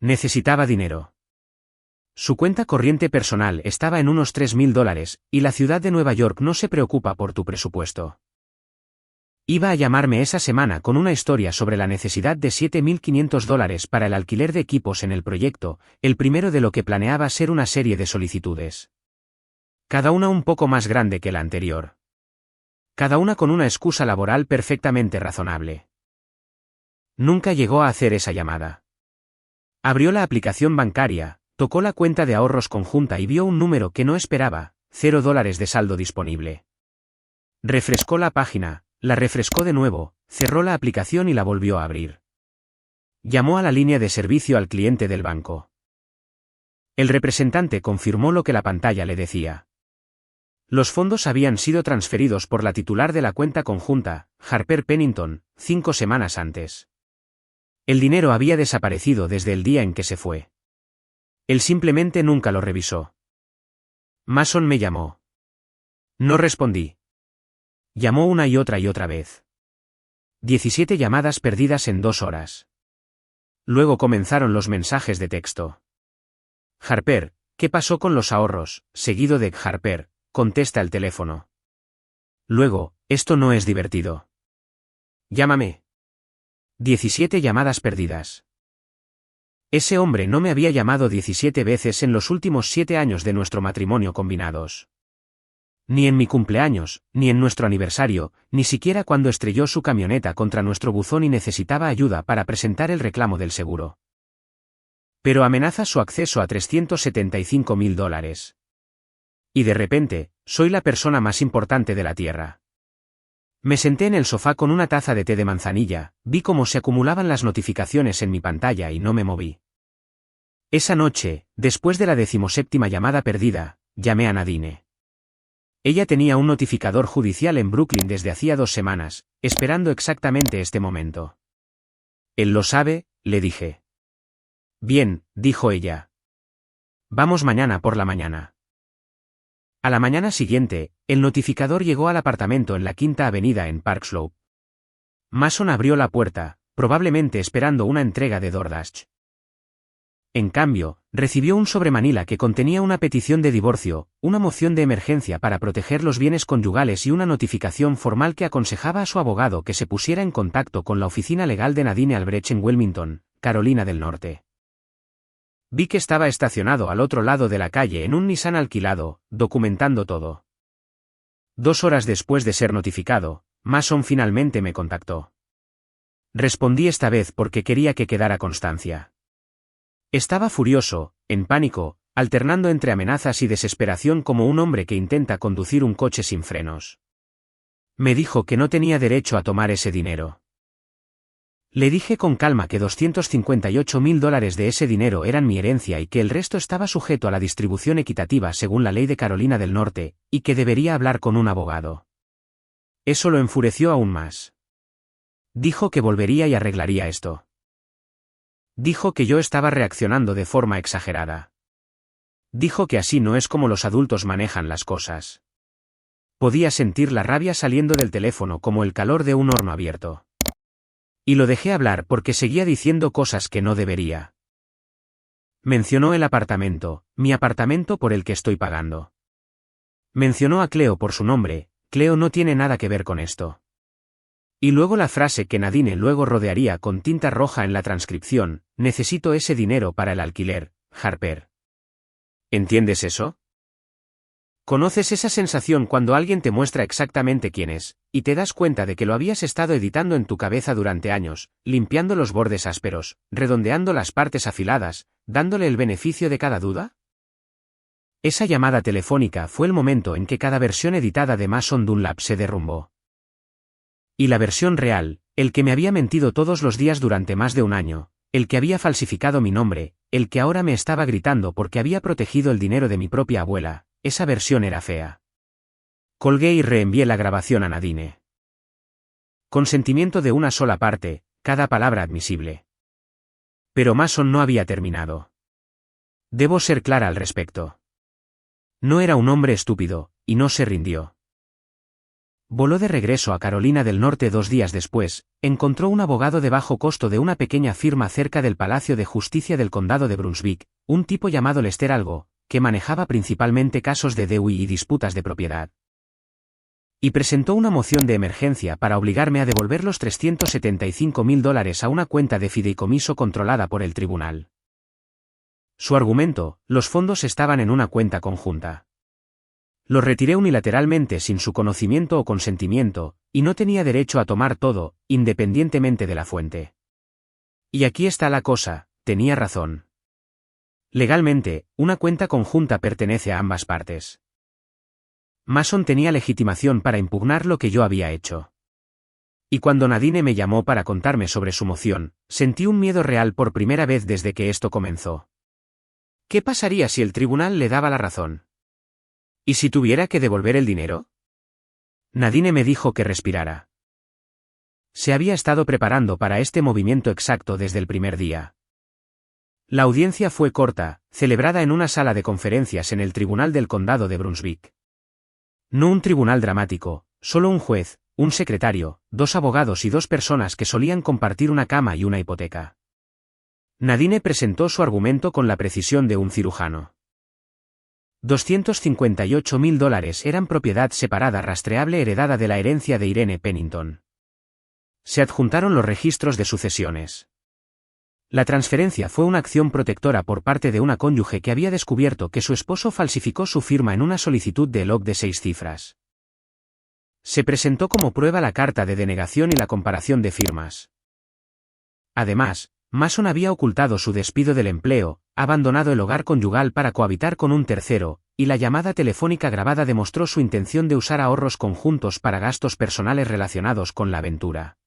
Speaker 1: Necesitaba dinero. Su cuenta corriente personal estaba en unos $3.000, y la ciudad de Nueva York no se preocupa por tu presupuesto. Iba a llamarme esa semana con una historia sobre la necesidad de $7.500 para el alquiler de equipos en el proyecto, el primero de lo que planeaba ser una serie de solicitudes. Cada una un poco más grande que la anterior. Cada una con una excusa laboral perfectamente razonable. Nunca llegó a hacer esa llamada. Abrió la aplicación bancaria, tocó la cuenta de ahorros conjunta y vio un número que no esperaba, $0 de saldo disponible. Refrescó la página. La refrescó de nuevo, cerró la aplicación y la volvió a abrir. Llamó a la línea de servicio al cliente del banco. El representante confirmó lo que la pantalla le decía. Los fondos habían sido transferidos por la titular de la cuenta conjunta, Harper Pennington, 5 semanas antes. El dinero había desaparecido desde el día en que se fue. Él simplemente nunca lo revisó. Mason me llamó. No respondí. Llamó una y otra vez. 17 llamadas perdidas en 2 horas. Luego comenzaron los mensajes de texto. Harper, ¿qué pasó con los ahorros? Seguido de Harper, contesta el teléfono. Luego, esto no es divertido. Llámame. 17 llamadas perdidas. Ese hombre no me había llamado 17 veces en los últimos 7 años de nuestro matrimonio combinados. Ni en mi cumpleaños, ni en nuestro aniversario, ni siquiera cuando estrelló su camioneta contra nuestro buzón y necesitaba ayuda para presentar el reclamo del seguro. Pero amenaza su acceso a $375.000. Y de repente, soy la persona más importante de la Tierra. Me senté en el sofá con una taza de té de manzanilla, vi cómo se acumulaban las notificaciones en mi pantalla y no me moví. Esa noche, después de la 17ª llamada perdida, llamé a Nadine. Ella tenía un notificador judicial en Brooklyn desde hacía 2 semanas, esperando exactamente este momento. Él lo sabe, le dije. Bien, dijo ella. Vamos mañana por la mañana. A la mañana siguiente, el notificador llegó al apartamento en la 5ª Avenida en Park Slope. Mason abrió la puerta, probablemente esperando una entrega de DoorDash. En cambio, recibió un sobre manila que contenía una petición de divorcio, una moción de emergencia para proteger los bienes conyugales y una notificación formal que aconsejaba a su abogado que se pusiera en contacto con la oficina legal de Nadine Albrecht en Wilmington, Carolina del Norte. Vi que estaba estacionado al otro lado de la calle en un Nissan alquilado, documentando todo. 2 horas después de ser notificado, Mason finalmente me contactó. Respondí esta vez porque quería que quedara constancia. Estaba furioso, en pánico, alternando entre amenazas y desesperación como un hombre que intenta conducir un coche sin frenos. Me dijo que no tenía derecho a tomar ese dinero. Le dije con calma que $258.000 de ese dinero eran mi herencia y que el resto estaba sujeto a la distribución equitativa según la ley de Carolina del Norte, y que debería hablar con un abogado. Eso lo enfureció aún más. Dijo que volvería y arreglaría esto. Dijo que yo estaba reaccionando de forma exagerada. Dijo que así no es como los adultos manejan las cosas. Podía sentir la rabia saliendo del teléfono como el calor de un horno abierto. Y lo dejé hablar porque seguía diciendo cosas que no debería. Mencionó el apartamento, mi apartamento por el que estoy pagando. Mencionó a Cleo por su nombre, Cleo no tiene nada que ver con esto. Y luego la frase que Nadine luego rodearía con tinta roja en la transcripción, necesito ese dinero para el alquiler, Harper. ¿Entiendes eso? ¿Conoces esa sensación cuando alguien te muestra exactamente quién es, y te das cuenta de que lo habías estado editando en tu cabeza durante años, limpiando los bordes ásperos, redondeando las partes afiladas, dándole el beneficio de cada duda? Esa llamada telefónica fue el momento en que cada versión editada de Mason Dunlap se derrumbó. Y la versión real, el que me había mentido todos los días durante más de un año, el que había falsificado mi nombre, el que ahora me estaba gritando porque había protegido el dinero de mi propia abuela, esa versión era fea. Colgué y reenvié la grabación a Nadine. Consentimiento de una sola parte, cada palabra admisible. Pero Mason no había terminado. Debo ser clara al respecto. No era un hombre estúpido, y no se rindió. Voló de regreso a Carolina del Norte 2 días después, encontró un abogado de bajo costo de una pequeña firma cerca del Palacio de Justicia del Condado de Brunswick, un tipo llamado Lester Algo, que manejaba principalmente casos de DUI y disputas de propiedad. Y presentó una moción de emergencia para obligarme a devolver los $375.000 a una cuenta de fideicomiso controlada por el tribunal. Su argumento, los fondos estaban en una cuenta conjunta. Los retiré unilateralmente sin su conocimiento o consentimiento, y no tenía derecho a tomar todo, independientemente de la fuente. Y aquí está la cosa, tenía razón. Legalmente, una cuenta conjunta pertenece a ambas partes. Mason tenía legitimación para impugnar lo que yo había hecho. Y cuando Nadine me llamó para contarme sobre su moción, sentí un miedo real por primera vez desde que esto comenzó. ¿Qué pasaría si el tribunal le daba la razón? ¿Y si tuviera que devolver el dinero? Nadine me dijo que respirara. Se había estado preparando para este movimiento exacto desde el primer día. La audiencia fue corta, celebrada en una sala de conferencias en el Tribunal del Condado de Brunswick. No un tribunal dramático, solo un juez, un secretario, 2 abogados y 2 personas que solían compartir una cama y una hipoteca. Nadine presentó su argumento con la precisión de un cirujano. $258.000 eran propiedad separada rastreable heredada de la herencia de Irene Pennington. Se adjuntaron los registros de sucesiones. La transferencia fue una acción protectora por parte de una cónyuge que había descubierto que su esposo falsificó su firma en una solicitud de ELOC de 6 cifras. Se presentó como prueba la carta de denegación y la comparación de firmas. Además, Mason había ocultado su despido del empleo, abandonado el hogar conyugal para cohabitar con un tercero, y la llamada telefónica grabada demostró su intención de usar ahorros conjuntos para gastos personales relacionados con la aventura.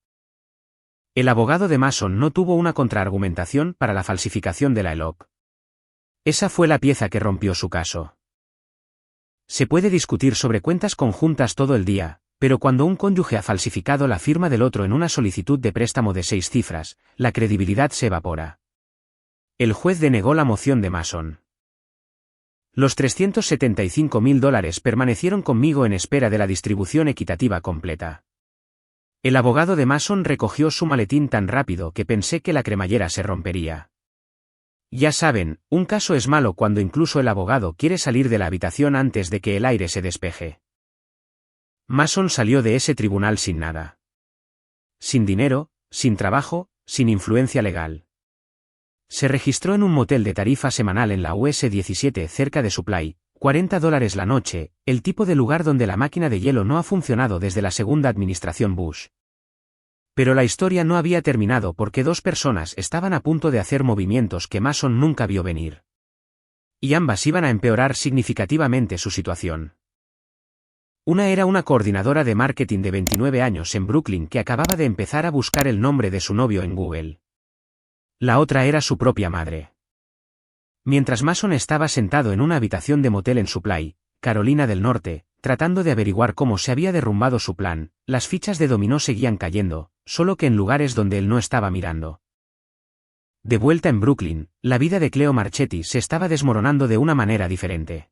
Speaker 1: El abogado de Mason no tuvo una contraargumentación para la falsificación de la ELOC. Esa fue la pieza que rompió su caso. Se puede discutir sobre cuentas conjuntas todo el día, pero cuando un cónyuge ha falsificado la firma del otro en una solicitud de préstamo de 6 cifras, la credibilidad se evapora. El juez denegó la moción de Mason. Los $375.000 permanecieron conmigo en espera de la distribución equitativa completa. El abogado de Mason recogió su maletín tan rápido que pensé que la cremallera se rompería. Ya saben, un caso es malo cuando incluso el abogado quiere salir de la habitación antes de que el aire se despeje. Mason salió de ese tribunal sin nada. Sin dinero, sin trabajo, sin influencia legal. Se registró en un motel de tarifa semanal en la US 17 cerca de Supply, $40 la noche, el tipo de lugar donde la máquina de hielo no ha funcionado desde la segunda administración Bush. Pero la historia no había terminado porque 2 personas estaban a punto de hacer movimientos que Mason nunca vio venir. Y ambas iban a empeorar significativamente su situación. Una era una coordinadora de marketing de 29 años en Brooklyn que acababa de empezar a buscar el nombre de su novio en Google. La otra era su propia madre. Mientras Mason estaba sentado en una habitación de motel en Supply, Carolina del Norte, tratando de averiguar cómo se había derrumbado su plan, las fichas de dominó seguían cayendo, solo que en lugares donde él no estaba mirando. De vuelta en Brooklyn, la vida de Cleo Marchetti se estaba desmoronando de una manera diferente.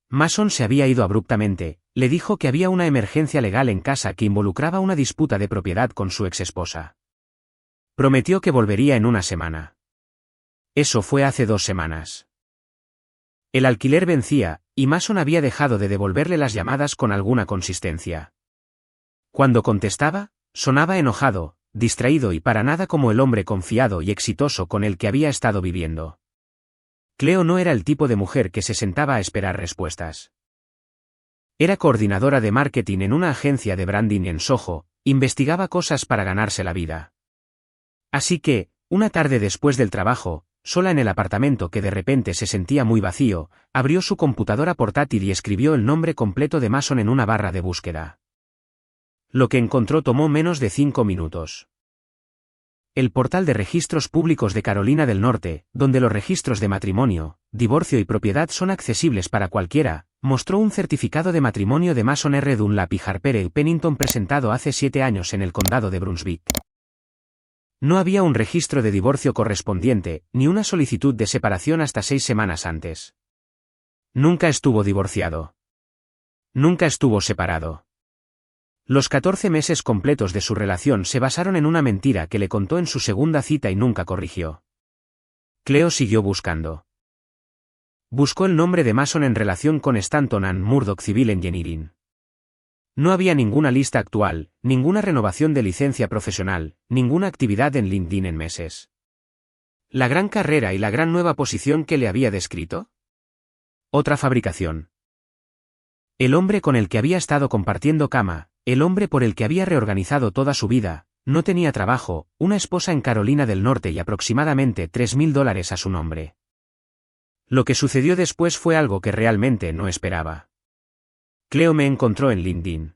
Speaker 1: Mason se había ido abruptamente, le dijo que había una emergencia legal en casa que involucraba una disputa de propiedad con su exesposa. Prometió que volvería en una semana. Eso fue hace 2 semanas. El alquiler vencía, y Mason había dejado de devolverle las llamadas con alguna consistencia. Cuando contestaba, sonaba enojado, distraído y para nada como el hombre confiado y exitoso con el que había estado viviendo. Cleo no era el tipo de mujer que se sentaba a esperar respuestas. Era coordinadora de marketing en una agencia de branding en Soho, investigaba cosas para ganarse la vida. Así que, una tarde después del trabajo, sola en el apartamento que de repente se sentía muy vacío, abrió su computadora portátil y escribió el nombre completo de Mason en una barra de búsqueda. Lo que encontró tomó menos de 5 minutos. El portal de registros públicos de Carolina del Norte, donde los registros de matrimonio, divorcio y propiedad son accesibles para cualquiera, mostró un certificado de matrimonio de Mason R. Dunlap y Harper y Pennington presentado hace 7 años en el condado de Brunswick. No había un registro de divorcio correspondiente, ni una solicitud de separación hasta 6 semanas antes. Nunca estuvo divorciado. Nunca estuvo separado. Los 14 meses completos de su relación se basaron en una mentira que le contó en su segunda cita y nunca corrigió. Cleo siguió buscando. Buscó el nombre de Mason en relación con Stanton and Murdoch Civil Engineering. No había ninguna lista actual, ninguna renovación de licencia profesional, ninguna actividad en LinkedIn en meses. ¿La gran carrera y la gran nueva posición que le había descrito? Otra fabricación. El hombre con el que había estado compartiendo cama, el hombre por el que había reorganizado toda su vida, no tenía trabajo, una esposa en Carolina del Norte y aproximadamente $3.000 a su nombre. Lo que sucedió después fue algo que realmente no esperaba. Cleo me encontró en LinkedIn.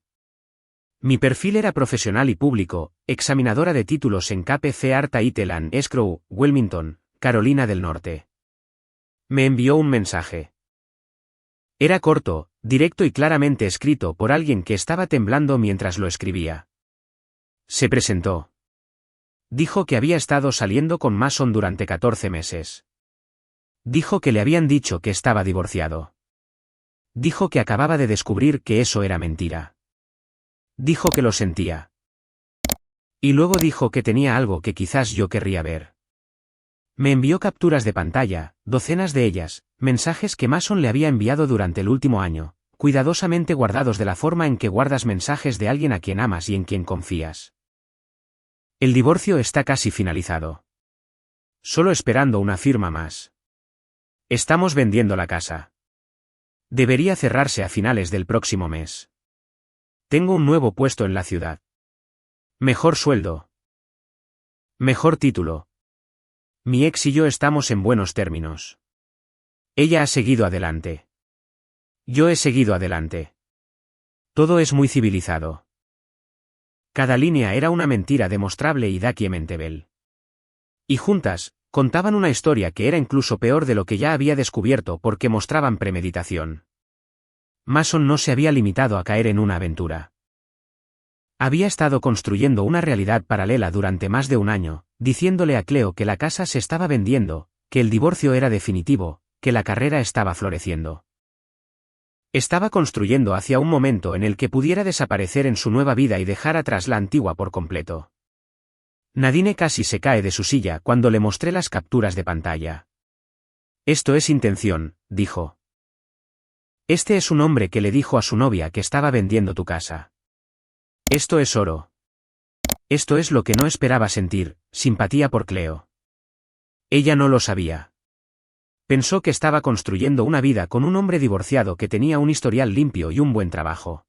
Speaker 1: Mi perfil era profesional y público, examinadora de títulos en KPC Arta Iteland Escrow, Wilmington, Carolina del Norte. Me envió un mensaje. Era corto, directo y claramente escrito por alguien que estaba temblando mientras lo escribía. Se presentó. Dijo que había estado saliendo con Mason durante 14 meses. Dijo que le habían dicho que estaba divorciado. Dijo que acababa de descubrir que eso era mentira. Dijo que lo sentía. Y luego dijo que tenía algo que quizás yo querría ver. Me envió capturas de pantalla, docenas de ellas, mensajes que Mason le había enviado durante el último año, cuidadosamente guardados de la forma en que guardas mensajes de alguien a quien amas y en quien confías. El divorcio está casi finalizado. Solo esperando una firma más. Estamos vendiendo la casa. Debería cerrarse a finales del próximo mes. Tengo un nuevo puesto en la ciudad. Mejor sueldo. Mejor título. Mi ex y yo estamos en buenos términos. Ella ha seguido adelante. Yo he seguido adelante. Todo es muy civilizado. Cada línea era una mentira demostrable y documentable. Y juntas, contaban una historia que era incluso peor de lo que ya había descubierto porque mostraban premeditación. Mason no se había limitado a caer en una aventura. Había estado construyendo una realidad paralela durante más de un año, diciéndole a Cleo que la casa se estaba vendiendo, que el divorcio era definitivo, que la carrera estaba floreciendo. Estaba construyendo hacia un momento en el que pudiera desaparecer en su nueva vida y dejar atrás la antigua por completo. Nadine casi se cae de su silla cuando le mostré las capturas de pantalla. Esto es intención, dijo. Este es un hombre que le dijo a su novia que estaba vendiendo tu casa. Esto es oro. Esto es lo que no esperaba sentir, simpatía por Cleo. Ella no lo sabía. Pensó que estaba construyendo una vida con un hombre divorciado que tenía un historial limpio y un buen trabajo.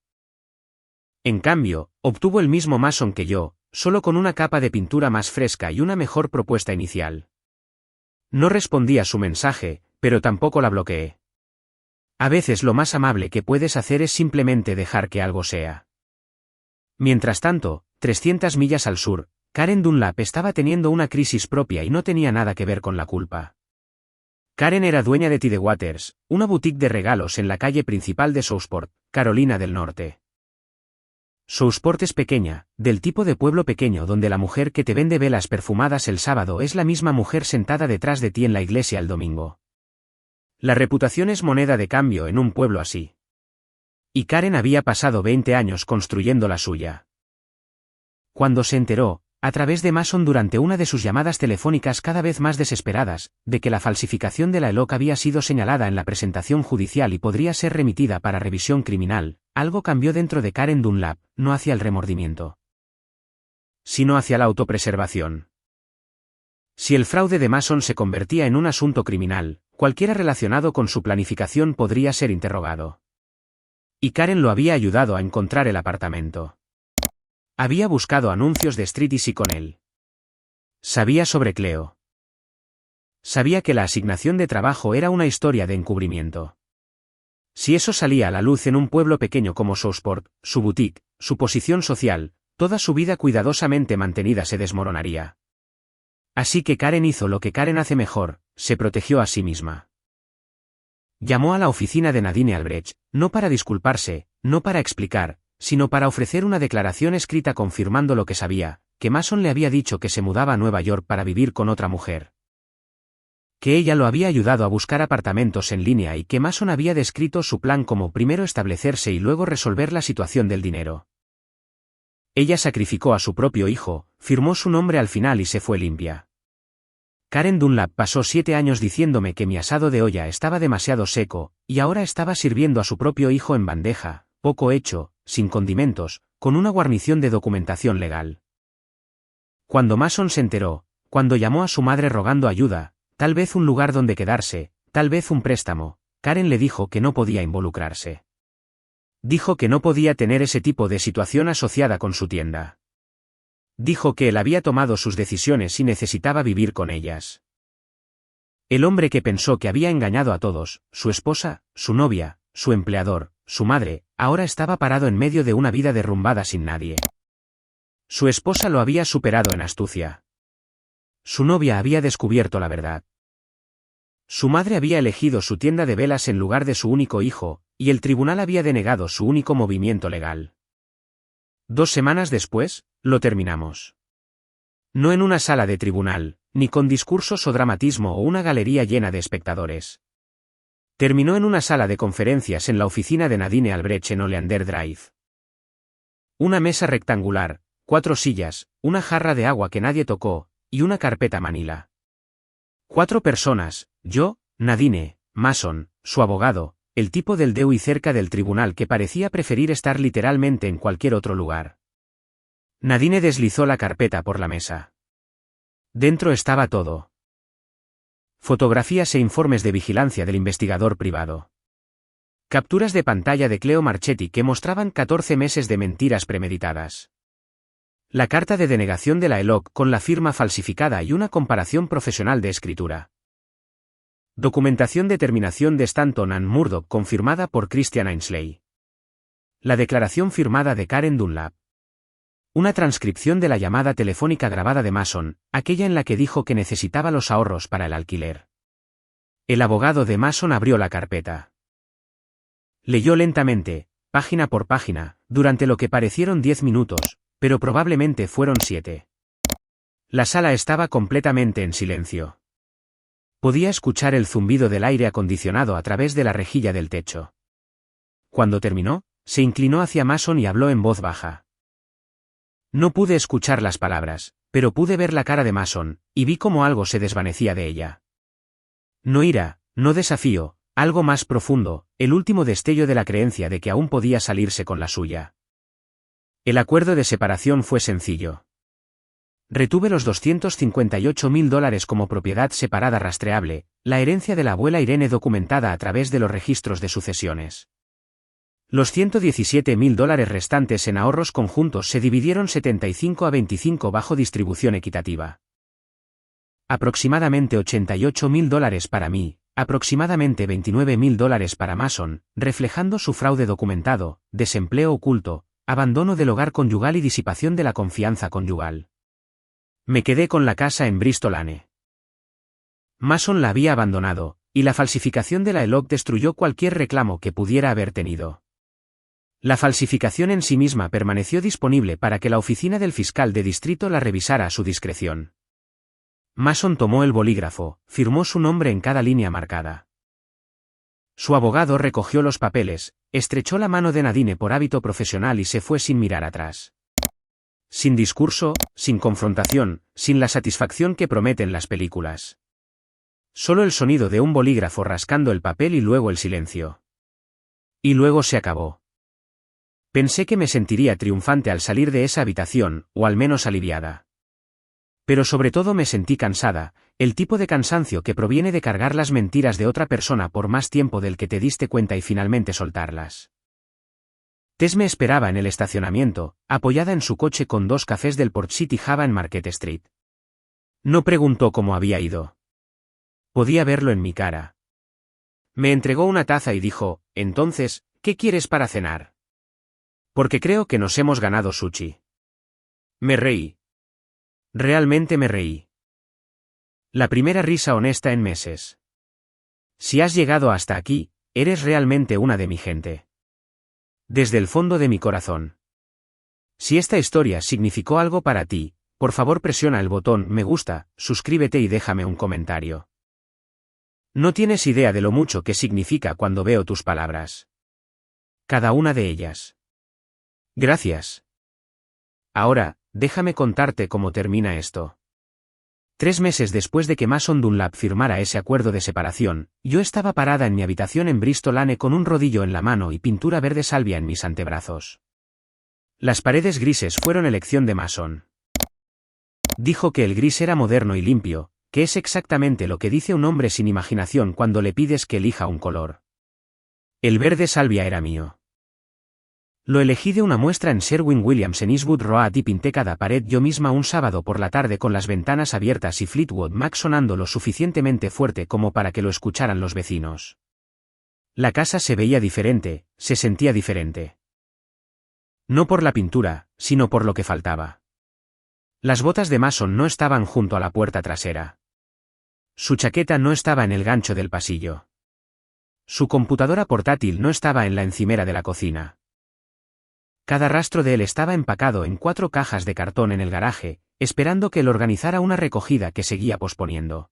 Speaker 1: En cambio, obtuvo el mismo Mason que yo, solo con una capa de pintura más fresca y una mejor propuesta inicial. No respondí a su mensaje, pero tampoco la bloqueé. A veces lo más amable que puedes hacer es simplemente dejar que algo sea. Mientras tanto, 300 millas al sur, Karen Dunlap estaba teniendo una crisis propia y no tenía nada que ver con la culpa. Karen era dueña de Tidewaters, una boutique de regalos en la calle principal de Southport, Carolina del Norte. Southport es pequeña, del tipo de pueblo pequeño donde la mujer que te vende velas perfumadas el sábado es la misma mujer sentada detrás de ti en la iglesia el domingo. La reputación es moneda de cambio en un pueblo así. Y Karen había pasado 20 años construyendo la suya. Cuando se enteró, a través de Mason durante una de sus llamadas telefónicas cada vez más desesperadas, de que la falsificación de la ELOC había sido señalada en la presentación judicial y podría ser remitida para revisión criminal, algo cambió dentro de Karen Dunlap, no hacia el remordimiento, sino hacia la autopreservación. Si el fraude de Mason se convertía en un asunto criminal, cualquiera relacionado con su planificación podría ser interrogado. Y Karen lo había ayudado a encontrar el apartamento. Había buscado anuncios de Street Easy con él. Sabía sobre Cleo. Sabía que la asignación de trabajo era una historia de encubrimiento. Si eso salía a la luz en un pueblo pequeño como Southport, su boutique, su posición social, toda su vida cuidadosamente mantenida se desmoronaría. Así que Karen hizo lo que Karen hace mejor, se protegió a sí misma. Llamó a la oficina de Nadine Albrecht, no para disculparse, no para explicar, sino para ofrecer una declaración escrita confirmando lo que sabía, que Mason le había dicho que se mudaba a Nueva York para vivir con otra mujer. Que ella lo había ayudado a buscar apartamentos en línea y que Mason había descrito su plan como primero establecerse y luego resolver la situación del dinero. Ella sacrificó a su propio hijo, firmó su nombre al final y se fue limpia. Karen Dunlap pasó 7 años diciéndome que mi asado de olla estaba demasiado seco, y ahora estaba sirviendo a su propio hijo en bandeja, poco hecho, sin condimentos, con una guarnición de documentación legal. Cuando Mason se enteró, cuando llamó a su madre rogando ayuda, tal vez un lugar donde quedarse, tal vez un préstamo, Karen le dijo que no podía involucrarse. Dijo que no podía tener ese tipo de situación asociada con su tienda. Dijo que él había tomado sus decisiones y necesitaba vivir con ellas. El hombre que pensó que había engañado a todos, su esposa, su novia, su empleador, su madre, ahora estaba parado en medio de una vida derrumbada sin nadie. Su esposa lo había superado en astucia. Su novia había descubierto la verdad. Su madre había elegido su tienda de velas en lugar de su único hijo, y el tribunal había denegado su único movimiento legal. 2 semanas después, lo terminamos. No en una sala de tribunal, ni con discursos o dramatismo o una galería llena de espectadores. Terminó en una sala de conferencias en la oficina de Nadine Albrecht en Oleander Drive. Una mesa rectangular, 4 sillas, una jarra de agua que nadie tocó, y una carpeta manila. 4 personas, yo, Nadine, Mason, su abogado, el tipo del Dewey cerca del tribunal que parecía preferir estar literalmente en cualquier otro lugar. Nadine deslizó la carpeta por la mesa. Dentro estaba todo. Fotografías e informes de vigilancia del investigador privado. Capturas de pantalla de Cleo Marchetti que mostraban 14 meses de mentiras premeditadas. La carta de denegación de la ELOC con la firma falsificada y una comparación profesional de escritura. Documentación de terminación de Stanton and Murdoch confirmada por Christian Ainsley. La declaración firmada de Karen Dunlap. Una transcripción de la llamada telefónica grabada de Mason, aquella en la que dijo que necesitaba los ahorros para el alquiler. El abogado de Mason abrió la carpeta. Leyó lentamente, página por página, durante lo que parecieron 10 minutos, pero probablemente fueron 7. La sala estaba completamente en silencio. Podía escuchar el zumbido del aire acondicionado a través de la rejilla del techo. Cuando terminó, se inclinó hacia Mason y habló en voz baja. No pude escuchar las palabras, pero pude ver la cara de Mason, y vi cómo algo se desvanecía de ella. No ira, no desafío, algo más profundo, el último destello de la creencia de que aún podía salirse con la suya. El acuerdo de separación fue sencillo. Retuve los $258.000 como propiedad separada rastreable, la herencia de la abuela Irene documentada a través de los registros de sucesiones. Los $117.000 restantes en ahorros conjuntos se dividieron 75-25 bajo distribución equitativa. Aproximadamente $88.000 para mí, aproximadamente $29.000 para Mason, reflejando su fraude documentado, desempleo oculto, abandono del hogar conyugal y disipación de la confianza conyugal. Me quedé con la casa en Bristol Lane. Mason la había abandonado, y la falsificación de la ELOC destruyó cualquier reclamo que pudiera haber tenido. La falsificación en sí misma permaneció disponible para que la oficina del fiscal de distrito la revisara a su discreción. Mason tomó el bolígrafo, firmó su nombre en cada línea marcada. Su abogado recogió los papeles, estrechó la mano de Nadine por hábito profesional y se fue sin mirar atrás. Sin discurso, sin confrontación, sin la satisfacción que prometen las películas. Solo el sonido de un bolígrafo rascando el papel y luego el silencio. Y luego se acabó. Pensé que me sentiría triunfante al salir de esa habitación, o al menos aliviada. Pero sobre todo me sentí cansada, el tipo de cansancio que proviene de cargar las mentiras de otra persona por más tiempo del que te diste cuenta y finalmente soltarlas. Tess me esperaba en el estacionamiento, apoyada en su coche con 2 cafés del Port City Java en Market Street. No preguntó cómo había ido. Podía verlo en mi cara. Me entregó una taza y dijo, entonces, ¿qué quieres para cenar? Porque creo que nos hemos ganado sushi. Me reí. Realmente me reí. La primera risa honesta en meses. Si has llegado hasta aquí, eres realmente una de mi gente. Desde el fondo de mi corazón. Si esta historia significó algo para ti, por favor presiona el botón me gusta, suscríbete y déjame un comentario. No tienes idea de lo mucho que significa cuando veo tus palabras. Cada una de ellas. Gracias. Ahora, déjame contarte cómo termina esto. 3 meses después de que Mason Dunlap firmara ese acuerdo de separación, yo estaba parada en mi habitación en Bristol Lane con un rodillo en la mano y pintura verde salvia en mis antebrazos. Las paredes grises fueron elección de Mason. Dijo que el gris era moderno y limpio, que es exactamente lo que dice un hombre sin imaginación cuando le pides que elija un color. El verde salvia era mío. Lo elegí de una muestra en Sherwin-Williams en Eastwood Road y pinté cada pared yo misma un sábado por la tarde con las ventanas abiertas y Fleetwood Mac sonando lo suficientemente fuerte como para que lo escucharan los vecinos. La casa se veía diferente, se sentía diferente. No por la pintura, sino por lo que faltaba. Las botas de Mason no estaban junto a la puerta trasera. Su chaqueta no estaba en el gancho del pasillo. Su computadora portátil no estaba en la encimera de la cocina. Cada rastro de él estaba empacado en 4 cajas de cartón en el garaje, esperando que él organizara una recogida que seguía posponiendo.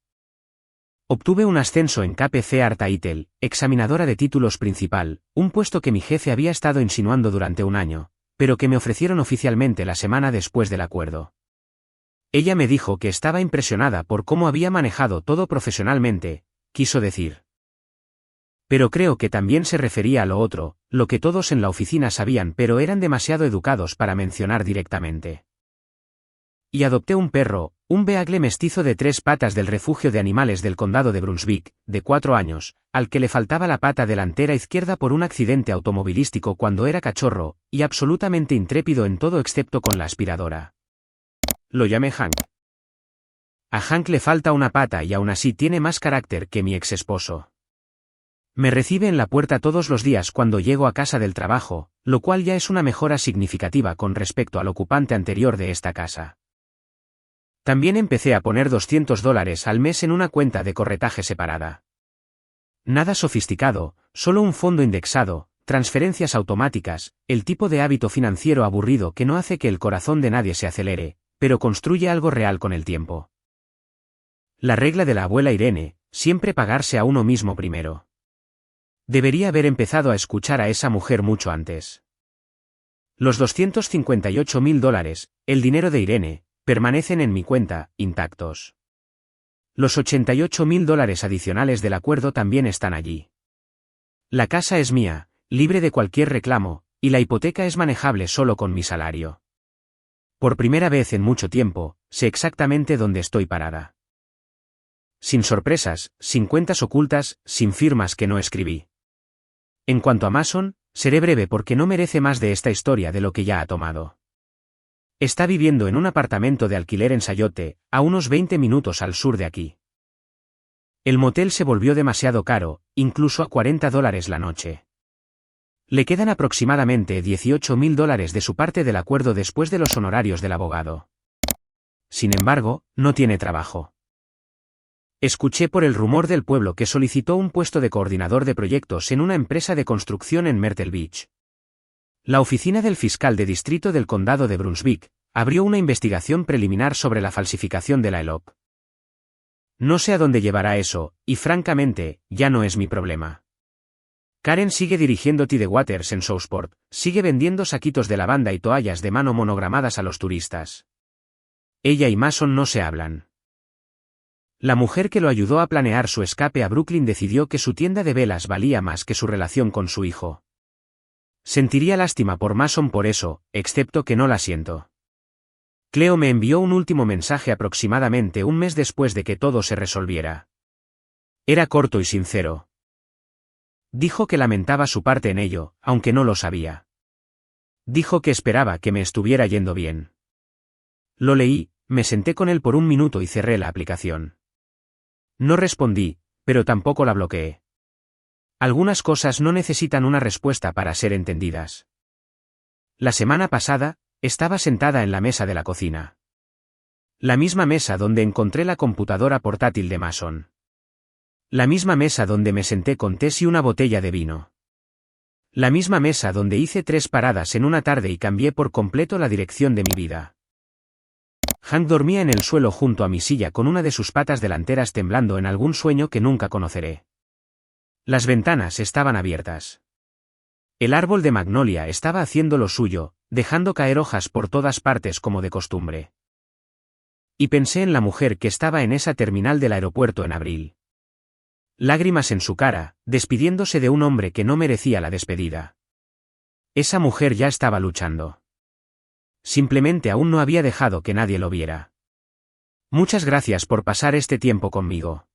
Speaker 1: Obtuve un ascenso en KPC Art Title, examinadora de títulos principal, un puesto que mi jefe había estado insinuando durante un año, pero que me ofrecieron oficialmente la semana después del acuerdo. Ella me dijo que estaba impresionada por cómo había manejado todo profesionalmente, quiso decir. Pero creo que también se refería a lo otro, lo que todos en la oficina sabían pero eran demasiado educados para mencionar directamente. Y adopté un perro, un beagle mestizo de 3 patas del refugio de animales del condado de Brunswick, de 4 años, al que le faltaba la pata delantera izquierda por un accidente automovilístico cuando era cachorro, y absolutamente intrépido en todo excepto con la aspiradora. Lo llamé Hank. A Hank le falta una pata y aún así tiene más carácter que mi ex esposo. Me recibe en la puerta todos los días cuando llego a casa del trabajo, lo cual ya es una mejora significativa con respecto al ocupante anterior de esta casa. También empecé a poner $200 al mes en una cuenta de corretaje separada. Nada sofisticado, solo un fondo indexado, transferencias automáticas, el tipo de hábito financiero aburrido que no hace que el corazón de nadie se acelere, pero construye algo real con el tiempo. La regla de la abuela Irene, siempre pagarse a uno mismo primero. Debería haber empezado a escuchar a esa mujer mucho antes. Los $258.000, el dinero de Irene, permanecen en mi cuenta, intactos. Los $88.000 adicionales del acuerdo también están allí. La casa es mía, libre de cualquier reclamo, y la hipoteca es manejable solo con mi salario. Por primera vez en mucho tiempo, sé exactamente dónde estoy parada. Sin sorpresas, sin cuentas ocultas, sin firmas que no escribí. En cuanto a Mason, seré breve porque no merece más de esta historia de lo que ya ha tomado. Está viviendo en un apartamento de alquiler en Sayote, a unos 20 minutos al sur de aquí. El motel se volvió demasiado caro, incluso a $40 la noche. Le quedan aproximadamente $18.000 de su parte del acuerdo después de los honorarios del abogado. Sin embargo, no tiene trabajo. Escuché por el rumor del pueblo que solicitó un puesto de coordinador de proyectos en una empresa de construcción en Myrtle Beach. La oficina del fiscal de distrito del condado de Brunswick abrió una investigación preliminar sobre la falsificación de la ELOP. No sé a dónde llevará eso, y francamente, ya no es mi problema. Karen sigue dirigiendo Tidewaters en Southport, sigue vendiendo saquitos de lavanda y toallas de mano monogramadas a los turistas. Ella y Mason no se hablan. La mujer que lo ayudó a planear su escape a Brooklyn decidió que su tienda de velas valía más que su relación con su hijo. Sentiría lástima por Mason por eso, excepto que no la siento. Cleo me envió un último mensaje aproximadamente un mes después de que todo se resolviera. Era corto y sincero. Dijo que lamentaba su parte en ello, aunque no lo sabía. Dijo que esperaba que me estuviera yendo bien. Lo leí, me senté con él por un minuto y cerré la aplicación. No respondí, pero tampoco la bloqueé. Algunas cosas no necesitan una respuesta para ser entendidas. La semana pasada, estaba sentada en la mesa de la cocina. La misma mesa donde encontré la computadora portátil de Mason. La misma mesa donde me senté con Tess y una botella de vino. La misma mesa donde hice 3 paradas en una tarde y cambié por completo la dirección de mi vida. Hank dormía en el suelo junto a mi silla con una de sus patas delanteras temblando en algún sueño que nunca conoceré. Las ventanas estaban abiertas. El árbol de magnolia estaba haciendo lo suyo, dejando caer hojas por todas partes como de costumbre. Y pensé en la mujer que estaba en esa terminal del aeropuerto en abril. Lágrimas en su cara, despidiéndose de un hombre que no merecía la despedida. Esa mujer ya estaba luchando. Simplemente aún no había dejado que nadie lo viera. Muchas gracias por pasar este tiempo conmigo.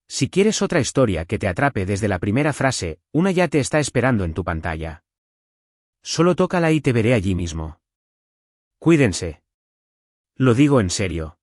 Speaker 1: Si quieres otra historia que te atrape desde la primera frase, una ya te está esperando en tu pantalla. Solo tócala y te veré allí mismo. Cuídense. Lo digo en serio.